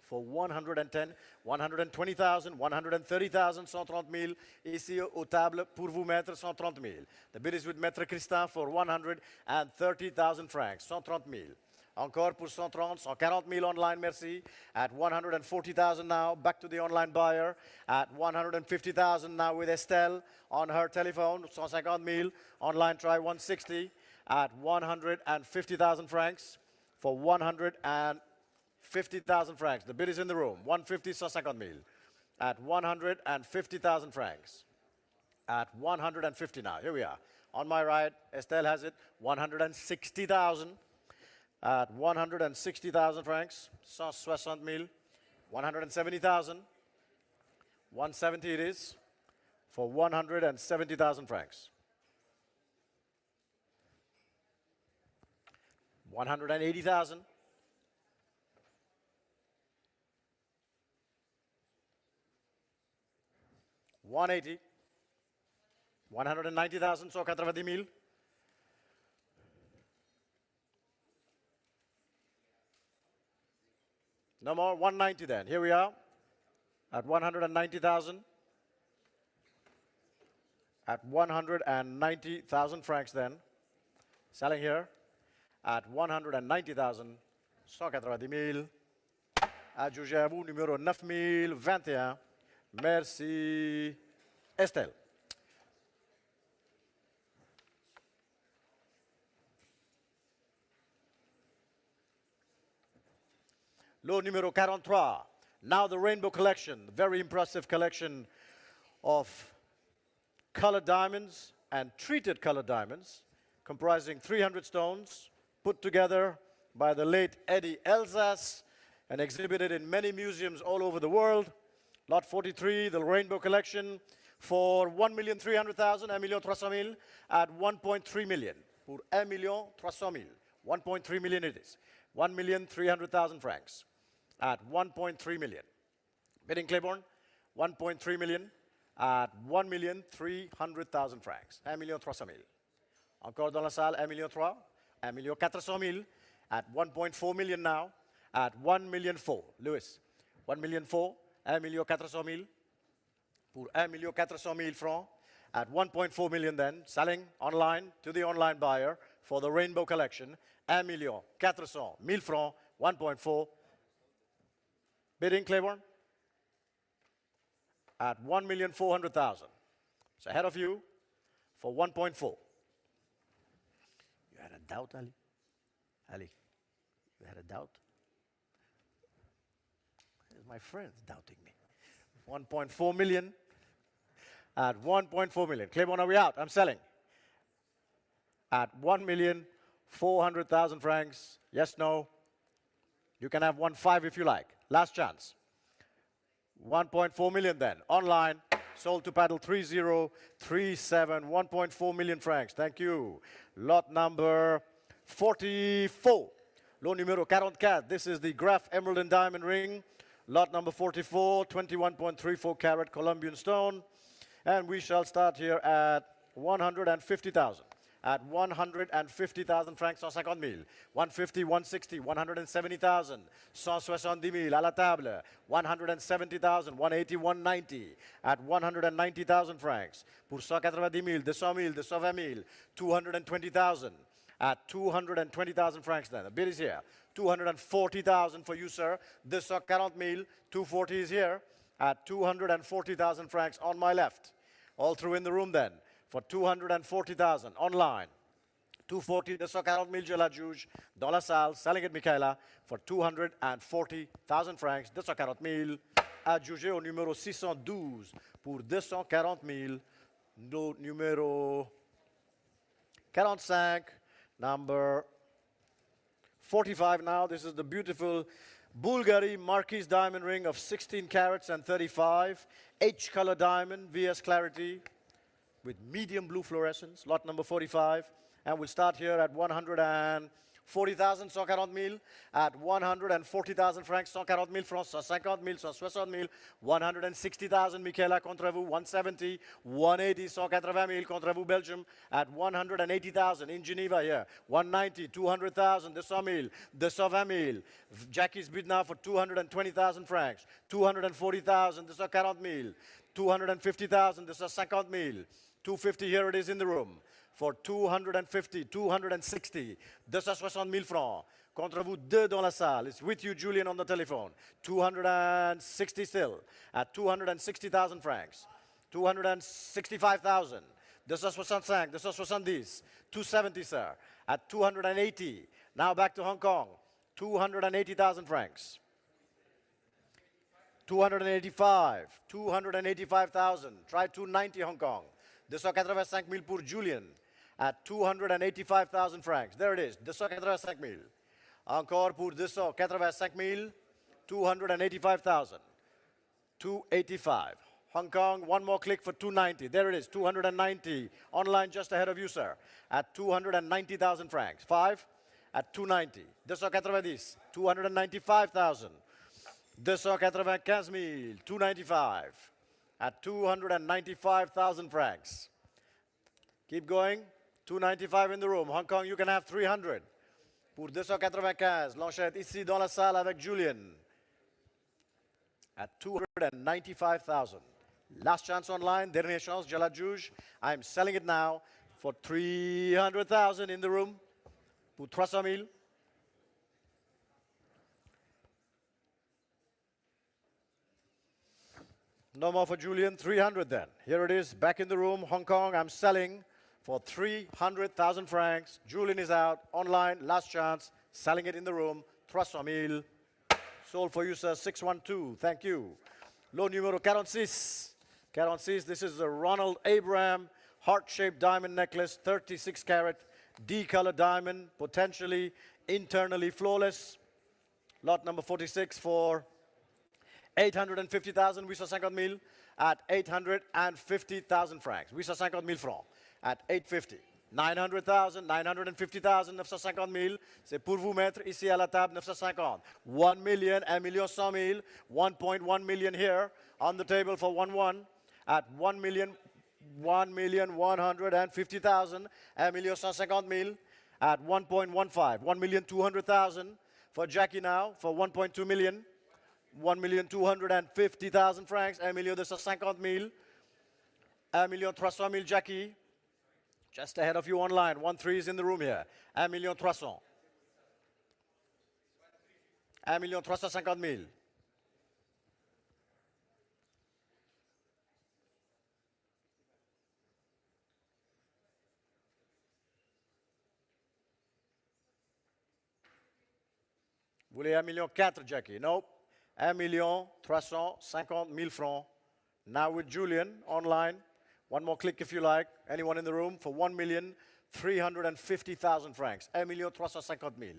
For 110, 120,000, 130,000, 130,000, ici au table pour vous mettre 130,000. The bid is with Maître Christin for 130,000 francs, 130,000. Encore pour 130, 140,000 online, merci. At 140,000 now, back to the online buyer. At 150,000 now with Estelle on her telephone, 150,000. Online try 160 at 150,000 francs for 150,000 francs. The bid is in the room, 150, 150,000. At 150,000 francs. At 150 now, here we are. On my right, Estelle has it, 160,000. At 160,000 francs, 160,000, 170,000, 170 it is, for 170,000 francs. 180,000. 180. 190,000, 190,000. No more, 190 then. Here we are at 190,000. At 190,000 francs then. Selling here at 190,000. 190,000. Adjugé à vous, numéro 9021. Merci, Estelle. Lot numéro 43. Now the rainbow collection, very impressive collection of colored diamonds and treated colored diamonds, comprising 300 stones, put together by the late Eddie Elzas and exhibited in many museums all over the world. Lot 43, the Rainbow Collection, for 1,300,000, 1,300,000 at 1.3 million. Pour 1,300,000. 1.3 million it is. 1,300,000 francs at 1.3 million. Bidding Claiborne, 1.3 million at 1,300,000 francs. 1,300,000. Encore dans la salle, 1,300,000. 1,400,000 at 1.4 million now at 1,400,000. Louis, 1,400,000, 1,400,000 pour 1,400,000 francs at 1.4 million then, selling online to the online buyer for the Rainbow Collection, 1,400,000 francs, 1.4. Bidding Claiborne at 1,400,000. It's ahead of you for 1.4. You had a doubt, Ali? Ali, you had a doubt? My friends doubting me. 1.4 million at 1.4 million. Claiborne, are we out? I'm selling. At 1,400,000 francs. Yes, no. You can have 1.5 if you like. Last chance. 1.4 million then. Online. Sold to paddle 3037. 1.4 million francs. Thank you. Lot number 44. Lot numéro 44. This is the Graf Emerald and Diamond Ring. Lot number 44, 21.34-carat Colombian stone. And we shall start here at 150,000. At 150,000 francs, 150,000. 150, 160, 170,000. 170,000 à la table. 170,000, 180, 190. At 190,000 francs. Pour 190,000, 200,000, 220,000. 220,000. At 220,000 francs then. The bid is here. 240,000 for you, sir. 240,000, 240 is here. At 240,000 francs on my left. All through in the room then. For 240,000 online. 240, 240,000, je la juge. Dans la salle, selling it, Michaela, for 240,000 francs. 240,000 adjugé au numéro 612 pour 240,000. Numéro 45, number 45 now. This is the beautiful Bulgari Marquise diamond ring of 16 carats and 35. H-color diamond, VS clarity, with medium blue fluorescence. Lot number 45. And we'll start here at 140,000, 140,000. At 140,000 francs, 140,000 francs, 150,000, 160,000. 160,000, Michaela, contre vous. 170, 180, 180,000, contre vous, Belgium. At 180,000 in Geneva here. 190, 200,000, 200,000, 220,000. Jackie's bid now for 220,000 francs. 240,000, 240,000. 250,000, 250,000. 250, here it is in the room. For 250, 260, 260,000 francs. Contre vous, deux dans la salle. It's with you, Julian, on the telephone. 260 still, at 260,000 francs. 265,000. 265, 270, 270, sir. At 280. Now back to Hong Kong. 280,000 francs. 285, 285,000. Try 290 Hong Kong. 285,000 pour Julian at 285,000 francs. There it is, 285,000. Encore pour 285,000, 285,000. 285. Hong Kong, one more click for 290. There it is, 290. Online just ahead of you, sir, at 290,000 francs. 5 at 290. 290, 295,000. 295,000, 295 at 295,000 francs. Keep going. 295 in the room. Hong Kong, you can have 300. Pour 295, Lanchette ici dans la salle avec Julian. At 295,000. Last chance online, dernière chance, je la juge. I'm selling it now for 300,000 in the room. Pour 300,000. No more for Julian, 300 then. Here it is, back in the room, Hong Kong. I'm selling for 300,000 francs. Julian is out, online, last chance, selling it in the room, 300,000. Sold for you, sir, 612, thank you. Lot numéro 46. 46, this is a Ronald Abraham heart-shaped diamond necklace, 36 carat D-color diamond, potentially internally flawless. Lot number 46 for 850,000, 850 000 at 850,000 francs. 850 000 francs at 850. 900,000, 950,000, 950 000. C'est pour vous mettre ici à la table 950. 1 million, 1 million 100 000. 1.1 million here on the table for 1-1 at 1 million, 1 million 150,000. 1 million 150 000 at 1.15. 1 million 200,000 for Jackie now for 1.2 million. 1 million 250,000 francs. 1 million 250 000. 1 million 300 000 Jackie. Just ahead of you online. 1-3 is in the room here. 1 million 300. 1 million 350 000. Vous voulez 1 million 4, Jackie? Nope. 1 million 350 000 francs. Now with Julian online. One more click if you like. Anyone in the room for 1 million 350,000 francs. 1 million 350 000.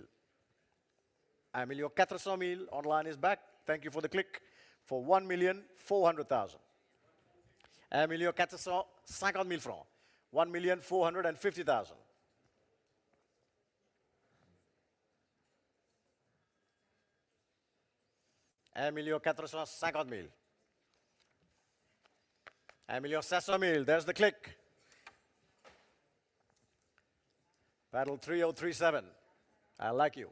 1 million 400 000. Online is back. Thank you for the click. For 1 million 400,000. 1 million 450 000 francs. 1 million 450,000. 1 million 450 000. 1 million 500 000. There's the click. Battle 3037. I like you.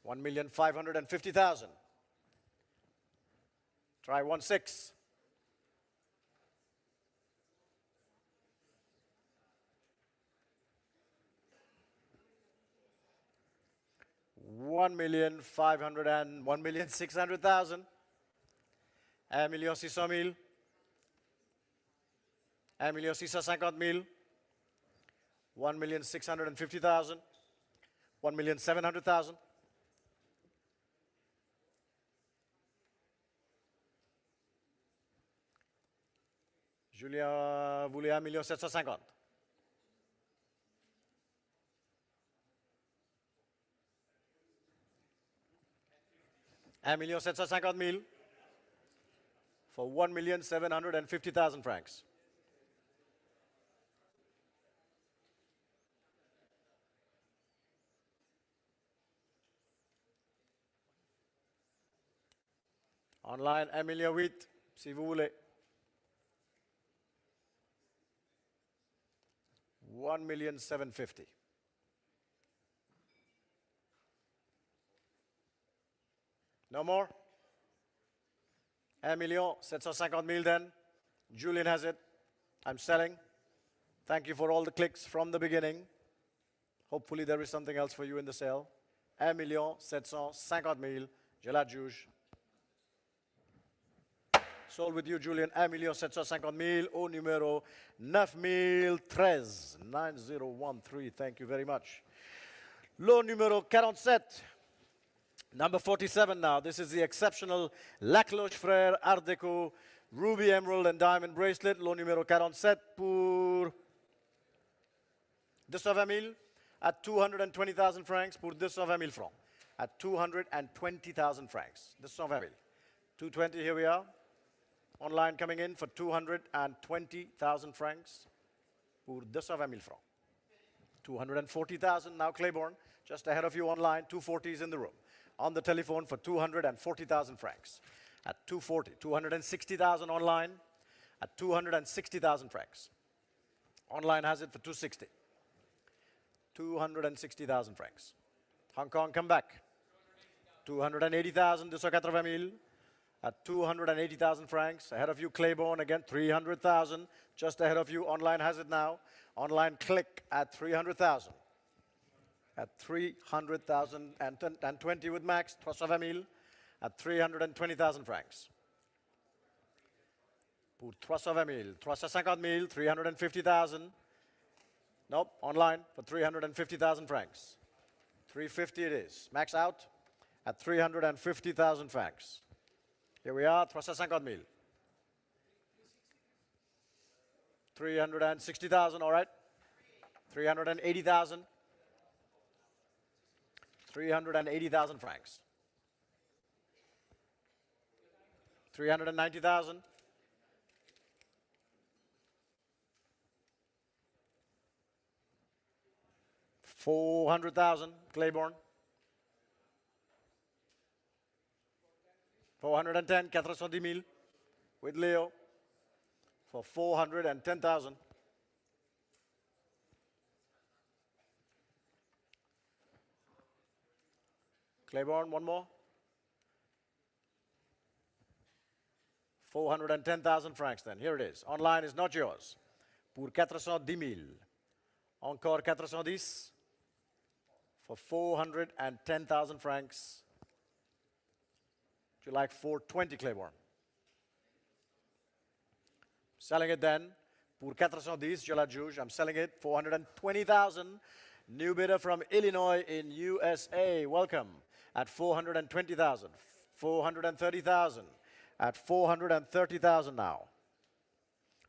1 million 550,000. Try 1-6. 1 million 1 million 600,000. 1 million 600 000. 1 million 650 000. 1 million 650,000. 1 million 700,000. Julien voulait 1 million 750. $1 million 750 000 for 1 million 750,000 francs. Online, 1 million 8, si vous voulez. 1 million 750. No more? 1 million 750 000 then. Julian has it. I'm selling. Thank you for all the clicks from the beginning. Hopefully there is something else for you in the sale. 1 million 750 000. Je l'adjuge. Sold with you, Julian. 1 million 750 000 au numéro 9013. 9013. Thank you very much. Lot numéro 47. Number 47 now. This is the exceptional Lacloche Frère Art Deco Ruby Emerald and Diamond Bracelet. Lot numéro 47 pour 220 000 at 220,000 francs pour 220 000 francs. At 220,000 francs. 220 000. 220, here we are. Online coming in for 220,000 francs pour 220 000 francs. 240,000 now Claiborne, just ahead of you online. 240 is in the room. On the telephone for 240,000 francs. At 240, 260,000 online. At 260,000 francs. Online has it for 260. 260,000 francs. Hong Kong, come back. 280,000, 280 000. At 280,000 francs. Ahead of you, Claiborne, again, 300,000. Just ahead of you, online has it now. Online click at 300,000. At 300,000 and 20 with Max, 320 000. At 320,000 francs. Pour 320 000. 350 000, 350,000. Nope, online for 350,000 francs. 350 it is. Max out at 350,000 francs. Here we are, 350 000. 360,000, all right. 380,000. 380,000 francs. 390,000. 400,000, Claiborne. 410, 410,000 with Leo for 410,000. Claiborne, one more. 410,000 francs then. Here it is. Online is not yours. Pour 410,000. Encore 410 for 410,000 francs. Would you like 420, Claiborne? Selling it then. Pour 410, je la juge. I'm selling it 420,000. New bidder from Illinois in USA. Welcome. At 420,000. 430,000. At 430,000 now.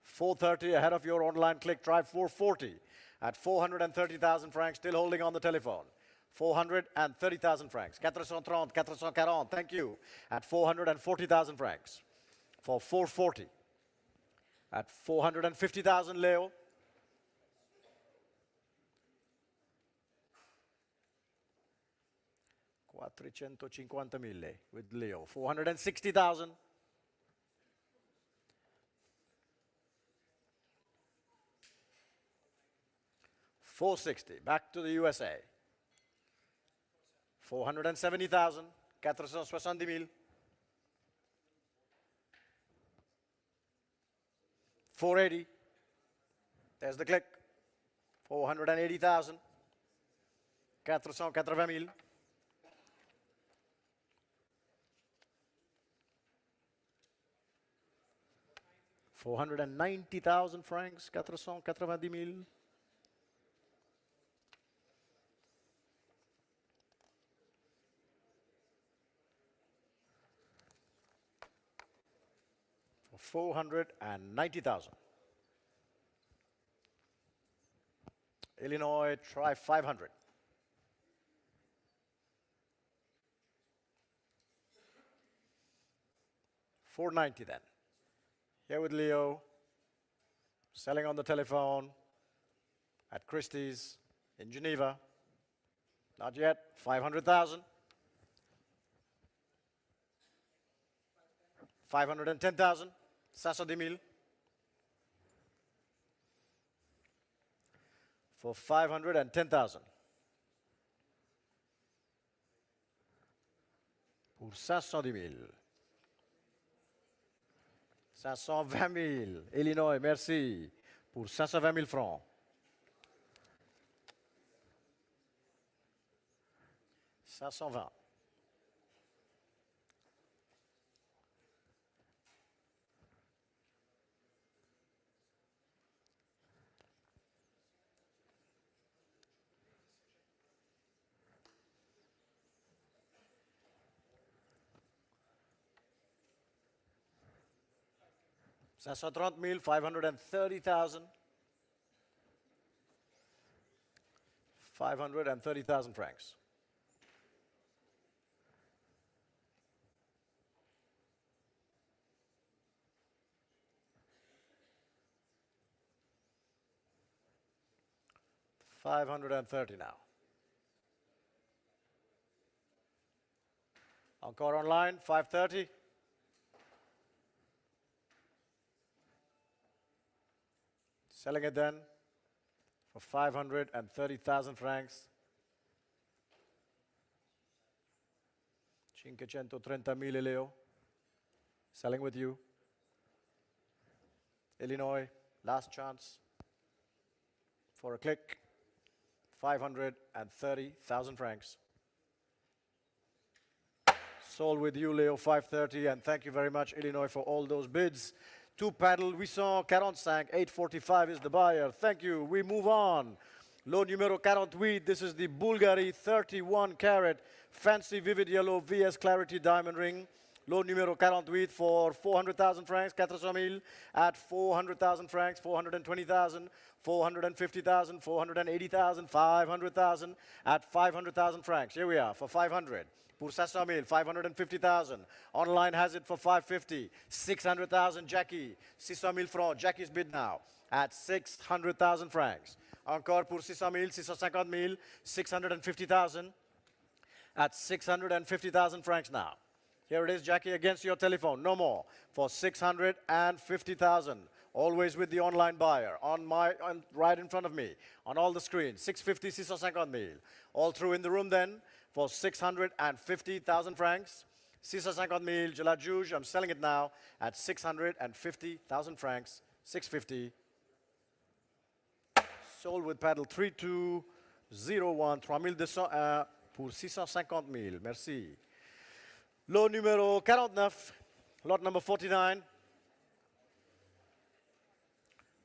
430 ahead of your online click. Try 440 at 430,000 francs. Still holding on the telephone. 430,000 francs. 430, 440. Thank you. At 440,000 francs. For 440. At 450,000, Leo. $450,000 with Leo. 460,000. 460. Back to the USA. 470,000. 470,000. 480. There's the click. 480,000. 480,000. 490,000 francs, 490,000. 490,000. Illinois, try 500. $490 then. Here with Leo, selling on the telephone at Christie's in Geneva. Not yet. 500,000. 510,000. 510,000. For 510,000. Pour 510,000. 520,000. Illinois, merci. Pour 520,000 francs. 520. $530,000, 530,000. 530,000 francs. $530 now. Encore online, 530. Selling it then for 530,000 francs. 530,000, Leo. Selling with you. Illinois, last chance for a click. 530,000 francs. Sold with you, Leo, 530, and thank you very much, Illinois, for all those bids. Two paddle, 845, 845 is the buyer. Thank you. We move on. Lot numéro 48, this is the Bulgari 31 carat fancy vivid yellow VS Clarity diamond ring. Lot numéro 48 for 400,000 francs, 400,000 at 400,000 francs, 420,000, 450,000, 480,000, 500,000 at 500,000 francs. Here we are for 500. Pour 500,000, 550,000. Online has it for 550. 600,000, Jackie. 600,000 francs. Jackie's bid now at 600,000 francs. Encore pour 600,000, 650,000, 650,000 at 650,000 francs now. Here it is, Jackie, against your telephone. No more for 650,000. Always with the online buyer right in front of me on all the screens. 650, 650,000. All through in the room then for 650,000 francs. 650,000, je la juge. I'm selling it now at 650,000 francs. 650. Sold with paddle 3201. 3201 pour 650,000. Merci. Lot numéro 49. Lot number 49.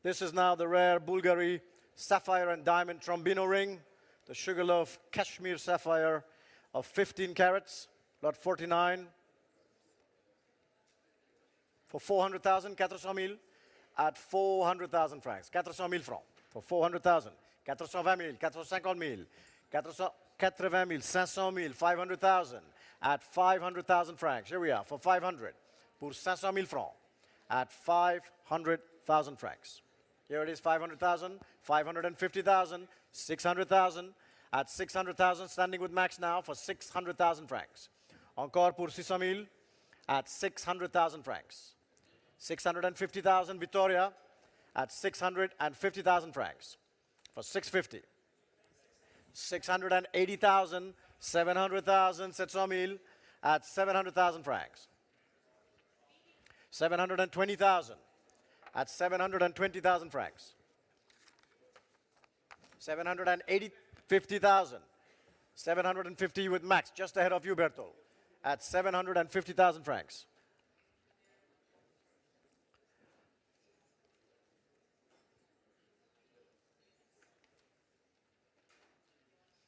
This is now the rare Bulgari sapphire and diamond trombino ring. The Sugarloaf cashmere sapphire of 15 carats. Lot 49. For 400,000, 400,000 at 400,000 francs. 400,000 francs for 400,000. 420,000, 450,000, 480,000, 500,000, 500,000 at 500,000 francs. Here we are for 500. Pour 500,000 francs at 500,000 francs. Here it is, 500,000, 550,000, 600,000 at 600,000. Standing with Max now for 600,000 francs. Encore pour 600,000 at 600,000 francs. 650,000, Victoria at 650,000 francs for 650. 680,000, 700,000, 700,000 at 700,000 francs. 720,000 at 720,000 francs. 750,000. 750 with Max, just ahead of you, Berto, at 750,000 francs.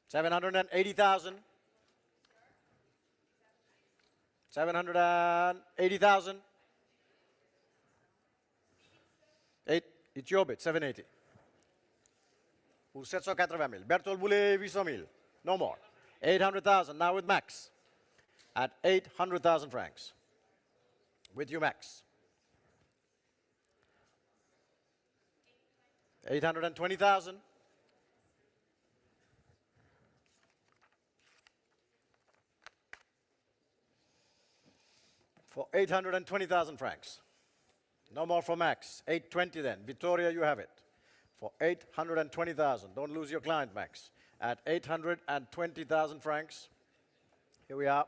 780,000. 780,000. It's your bid, 780. Pour 780,000. Bertol Boulet, 800,000. No more. 800,000 now with Max at 800,000 francs. With you, Max. 820,000. For 820,000 francs. No more for Max. 820 then. Victoria, you have it. For 820,000. Don't lose your client, Max. At 820,000 francs. Here we are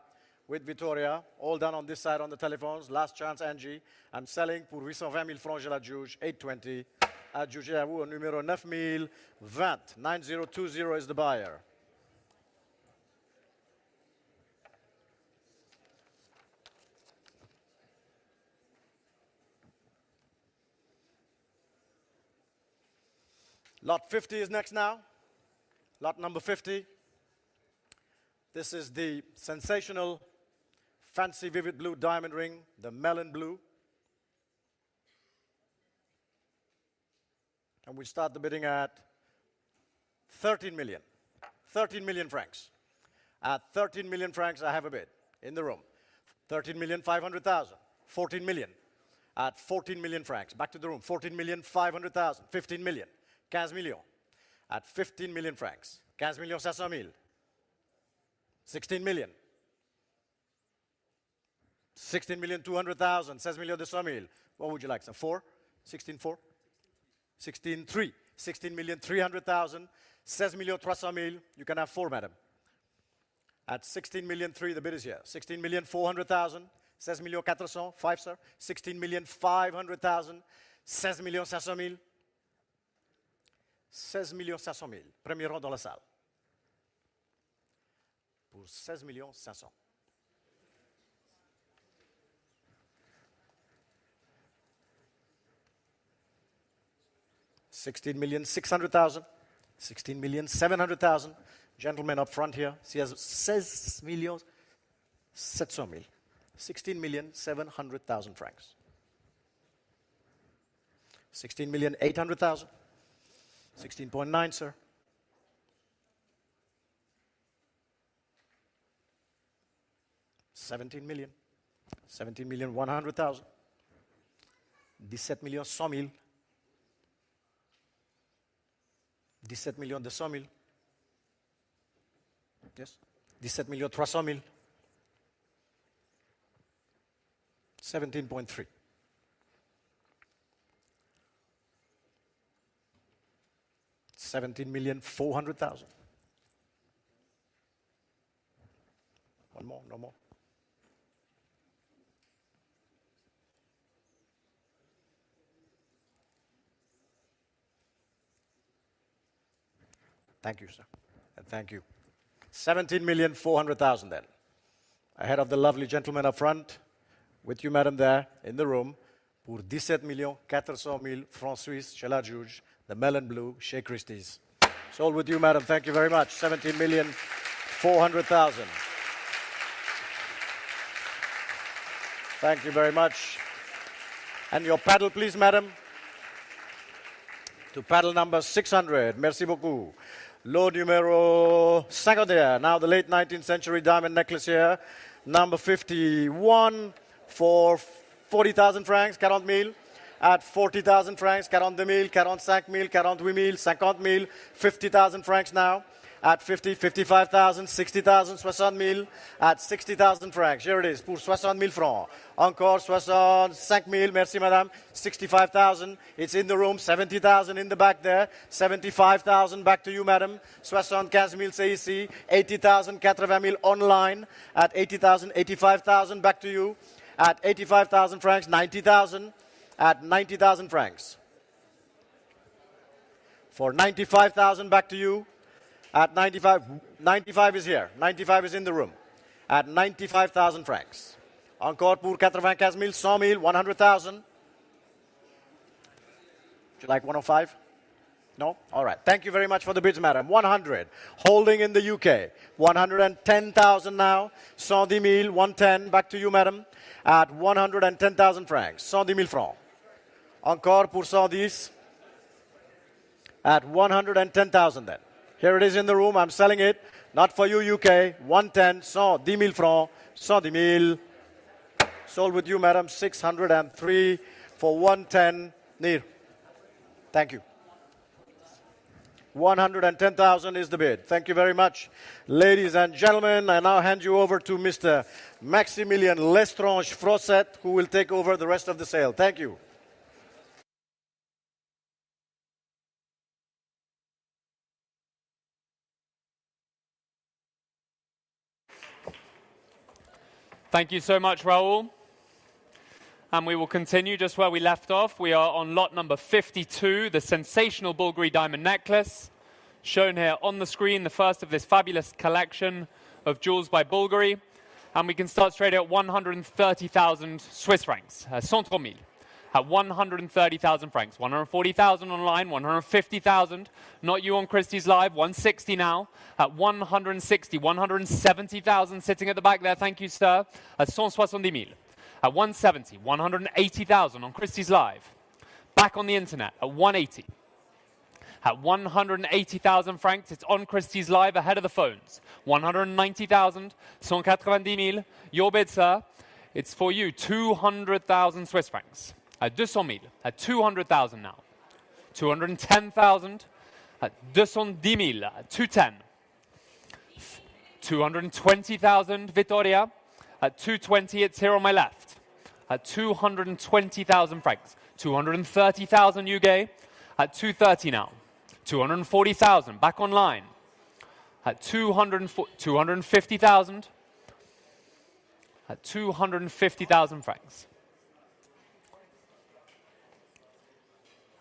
with Victoria. All done on this side on the telephones. Last chance, Angie. I'm selling pour 820,000 francs, je la juge. 820. Adjugé à vous au numéro 9020. 9020 is the buyer. Lot 50 is next now. Lot number 50. This is the sensational, fancy, vivid blue diamond ring, the Mellon Blue. And we start the bidding at 13 million. 13 million francs. At 13 million francs, I have a bid in the room. 13,500,000. 14 million. At 14 million francs. Back to the room. 14,500,000. 15 million. 15 millions at 15 million francs. 15,500,000. 16 million. 16,200,000. 16,200,000. What would you like? So 4? 16,4? 16,3. 16,300,000. 16,300,000. You can have 4, madam. At 16,300,000, the bid is here. 16,400,000. 16,400,000. 5, sir. 16,500,000. 16,500,000. 16,500,000. Premier rang dans la salle. Pour 16,500,000. 16,600,000. 16,700,000. Gentleman up front here. He has 16,700,000. 16,700,000 francs. 16,800,000. 16.9, sir. 17 million. 17,100,000. 17,100,000. 17,200,000. Yes. 17,300,000. 17.3. 17,400,000. One more, no more. Thank you, sir. And thank you. 17,400,000 then. Ahead of the lovely gentleman up front, with you, madam, there in the room, pour 17,400,000 francs suisses chez la juge, the Mellon Blue chez Christie's. Sold with you, madam. Thank you very much. 17,400,000. Thank you very much. And your paddle, please, madam. To paddle number 600. Merci beaucoup. Lot numéro 51. Now the late 19th century diamond necklace here. Number 51 for 40,000 francs, 40,000. At 40,000 francs, 42,000, 45,000, 48,000, 50,000, 50,000 francs now. At 50, 55,000, 60,000, 60,000. At 60,000 francs. Here it is, pour 60,000 francs. Encore 65,000, merci madame. 65,000, it's in the room. 70,000 in the back there. 75,000, back to you madam. 75,000, c'est ici. 80,000, 80,000 online. At 80,000, 85,000, back to you. At 85,000 francs, 90,000. At 90,000 francs. For 95,000, back to you. At 95, 95 is here. 95 is in the room. At 95,000 francs. Encore pour 95,000, 100,000, 100,000. Would you like 105? No? All right. Thank you very much for the bids, madam. 100. Holding in the UK. 110,000 now. 110,000, 110. Back to you, madam. At 110,000 francs. 110,000 francs. Encore pour 110. At 110,000 then. Here it is in the room. I'm selling it. Not for you, UK. 110, 110,000 francs. 110,000. Sold with you, madam. 603 for 110. Near. Thank you. 110,000 is the bid. Thank you very much. Ladies and gentlemen, I now hand you over to Mr. Maximilien Lestrange-Frosset, who will take over the rest of the sale. Thank you. Thank you so much, Raoul. And we will continue just where we left off. We are on lot number 52, the sensational Bulgari diamond necklace. Shown here on the screen, the first of this fabulous collection of jewels by Bulgari. And we can start straight at 130,000 Swiss francs, 130,000, at 130,000 francs. 140,000 online, 150,000. Not you on Christie's Live, 160 now. At 160, 170,000 sitting at the back there. Thank you, sir. At 170,000. At 170, 180,000 on Christie's Live. Back on the internet at 180. At 180,000 francs, it's on Christie's Live ahead of the phones. 190,000, 190,000. Your bid, sir. It's for you, 200,000 Swiss francs. At 200,000, at 200,000 now. 210,000, at 210,000, at 210. 220,000, Vittoria. At 220, it's here on my left. At 220,000 francs. 230,000, Yuge. At 230 now. 240,000, back online. At 250,000. At 250,000 francs.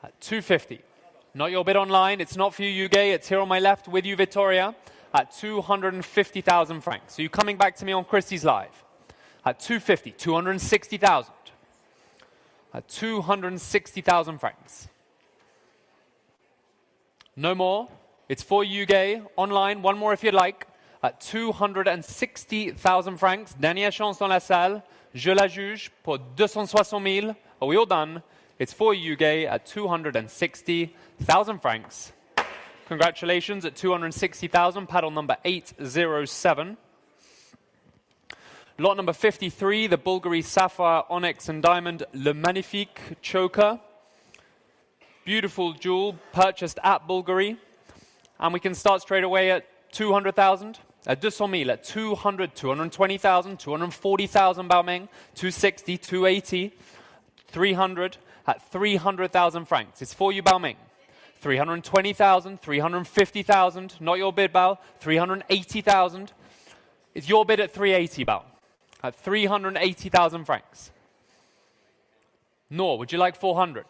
At 250. Not your bid online. It's not for you, Yuge. It's here on my left with you, Vittoria. At 250,000 francs. So you're coming back to me on Christie's Live. At 250, 260,000. At 260,000 francs. No more. It's for you, Gay. Online, one more if you'd like. at 260,000 francs. Dernière chance dans la salle. Je la juge pour 260 000. Are we all done? It's for you, Gay, at 260,000 francs. Congratulations at 260,000, paddle number 807. Lot number 53, the Bulgari Sapphire, Onyx and Diamond Le Magnifique Choker. Beautiful jewel, purchased at Bulgari. And we can start straight away at 200,000. At 200 000, at 200, 220,000, 240,000 Baoming, 260, 280, 300, at 300,000 francs. It's for you, Baoming. 320,000, 350,000, not your bid, Bao. 380,000. It's your bid at 380, Bao. At 380,000 francs. Nor, would you like 400?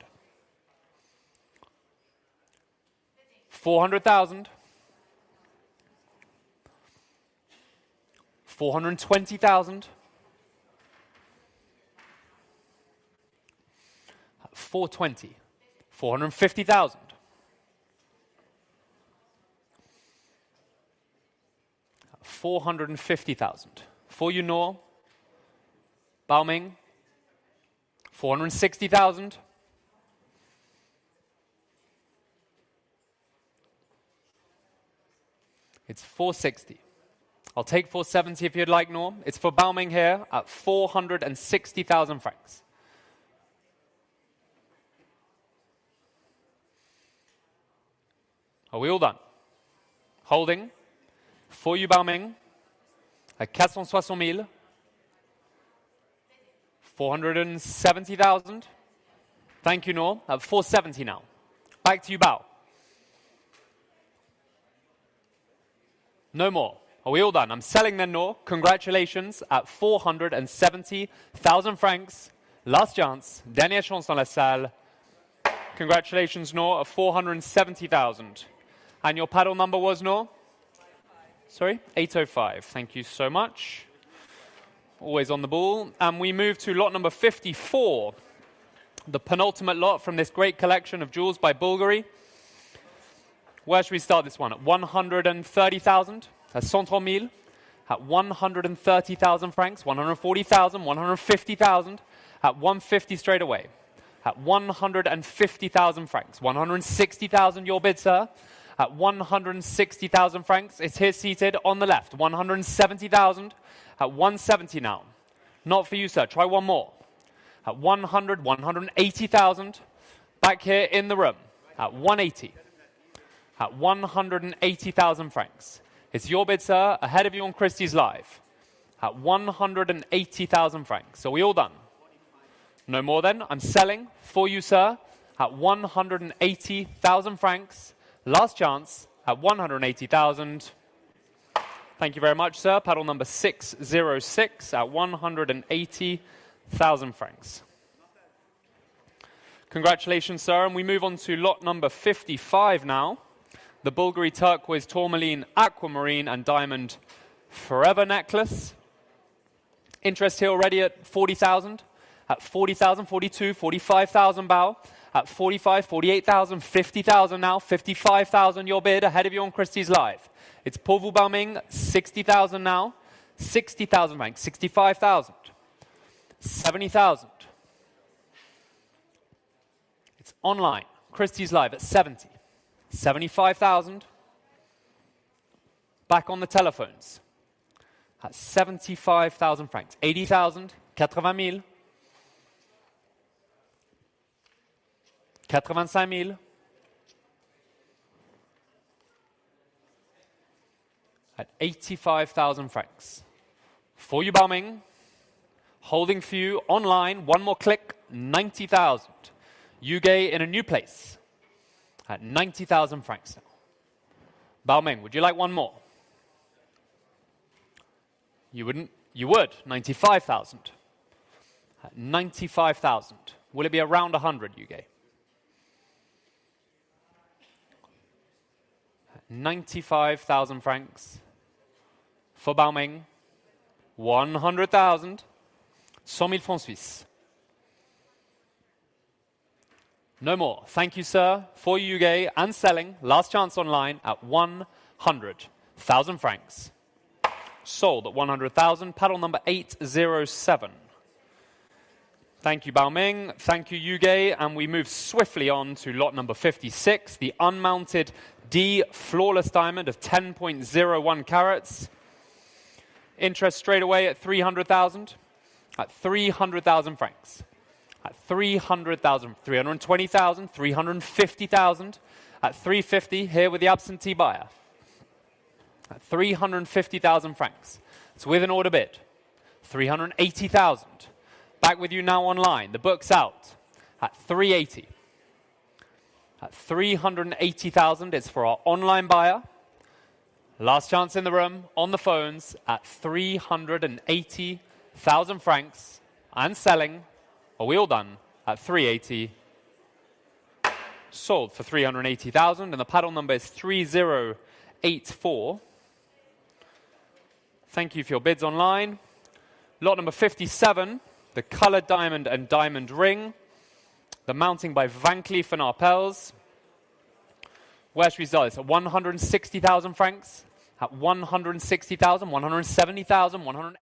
400,000. 420,000. 420. 450,000. 450,000. For you, Noor. Baoming. 460,000. It's 460. I'll take 470 if you'd like, Noor. It's for Baoming here at 460,000 francs. Are we all done? Holding. For you, Baoming, at 460 000. 470,000. Thank you, Noor. At 470 now. Back to you, Bao. No more. Are we all done? I'm selling then, Noor. Congratulations at 470,000 francs. Last chance. Dernière chance dans la salle. Congratulations, Noor, at 470,000. And your paddle number was, Noor? Sorry? 805. Thank you so much. Always on the ball. And we move to lot number 54, the penultimate lot from this great collection of jewels by Bulgari. Where should we start this one? At 130,000, at 130 000, at 130,000 francs, 140,000, 150,000, at 150 straight away, at 150,000 francs, 160,000 your bid, sir. At 160,000 francs, it's here seated on the left. 170,000, at 170 now. Not for you, sir. Try one more. At 100, 180,000. Back here in the room. At 180. At 180,000 francs. It's your bid, sir. Ahead of you on Christie's Live. At 180,000 francs. So we all done? No more then. I'm selling for you, sir. At 180,000 francs. Last chance at 180,000. Thank you very much, sir. Paddle number 606 at 180,000 francs. Congratulations, sir. And we move on to lot number 55 now. The Bulgari Turquoise, Tourmaline, Aquamarine, and Diamond Forever necklace. Interest here already at 40,000. At 40,000, 42, 45,000 Bao. At 45, 48,000, 50,000 now, 55,000 your bid, ahead of you on Christie's Live. It's pour vous Baoming, 60,000 now, 60,000 francs, 65,000, 70,000. It's online, Christie's Live at 70, 75,000. Back on the telephones at 75,000 francs, 80,000, 80 000. 85 000. At 85,000 francs. For you, Baoming. Holding for you online. One more click. 90,000. Yugay in a new place. At 90,000 francs now. Baoming, would you like one more? You wouldn't? You would. 95,000. At 95,000. Will it be around 100, Yugay? 95,000 francs. For Baoming, 100,000. 100,000 francs Suisse. No more. Thank you, sir. For you, Yugay, and selling. Last chance online at 100,000 francs. sold at 100,000. Paddle number 807. Thank you, Baoming. Thank you, Yuge. And we move swiftly on to lot number 56, the unmounted D flawless diamond of 10.01 carats. Interest straight away at 300,000. At 300,000 francs. At 300,000, 320,000, 350,000. At 350, here with the absentee buyer. At 350,000 francs. It's with an order bid. 380,000. Back with you now online. The book's out at 380. At 380,000, it's for our online buyer. Last chance in the room, on the phones, at 380,000 francs. And selling. Are we all done? At 380. Sold for 380,000, and the paddle number is 3084. Thank you for your bids online. Lot number 57, the colored diamond and diamond ring. The mounting by Van Cleef & Arpels. Where should we sell this? At 160,000 francs? At 160,000, 170,000, 100.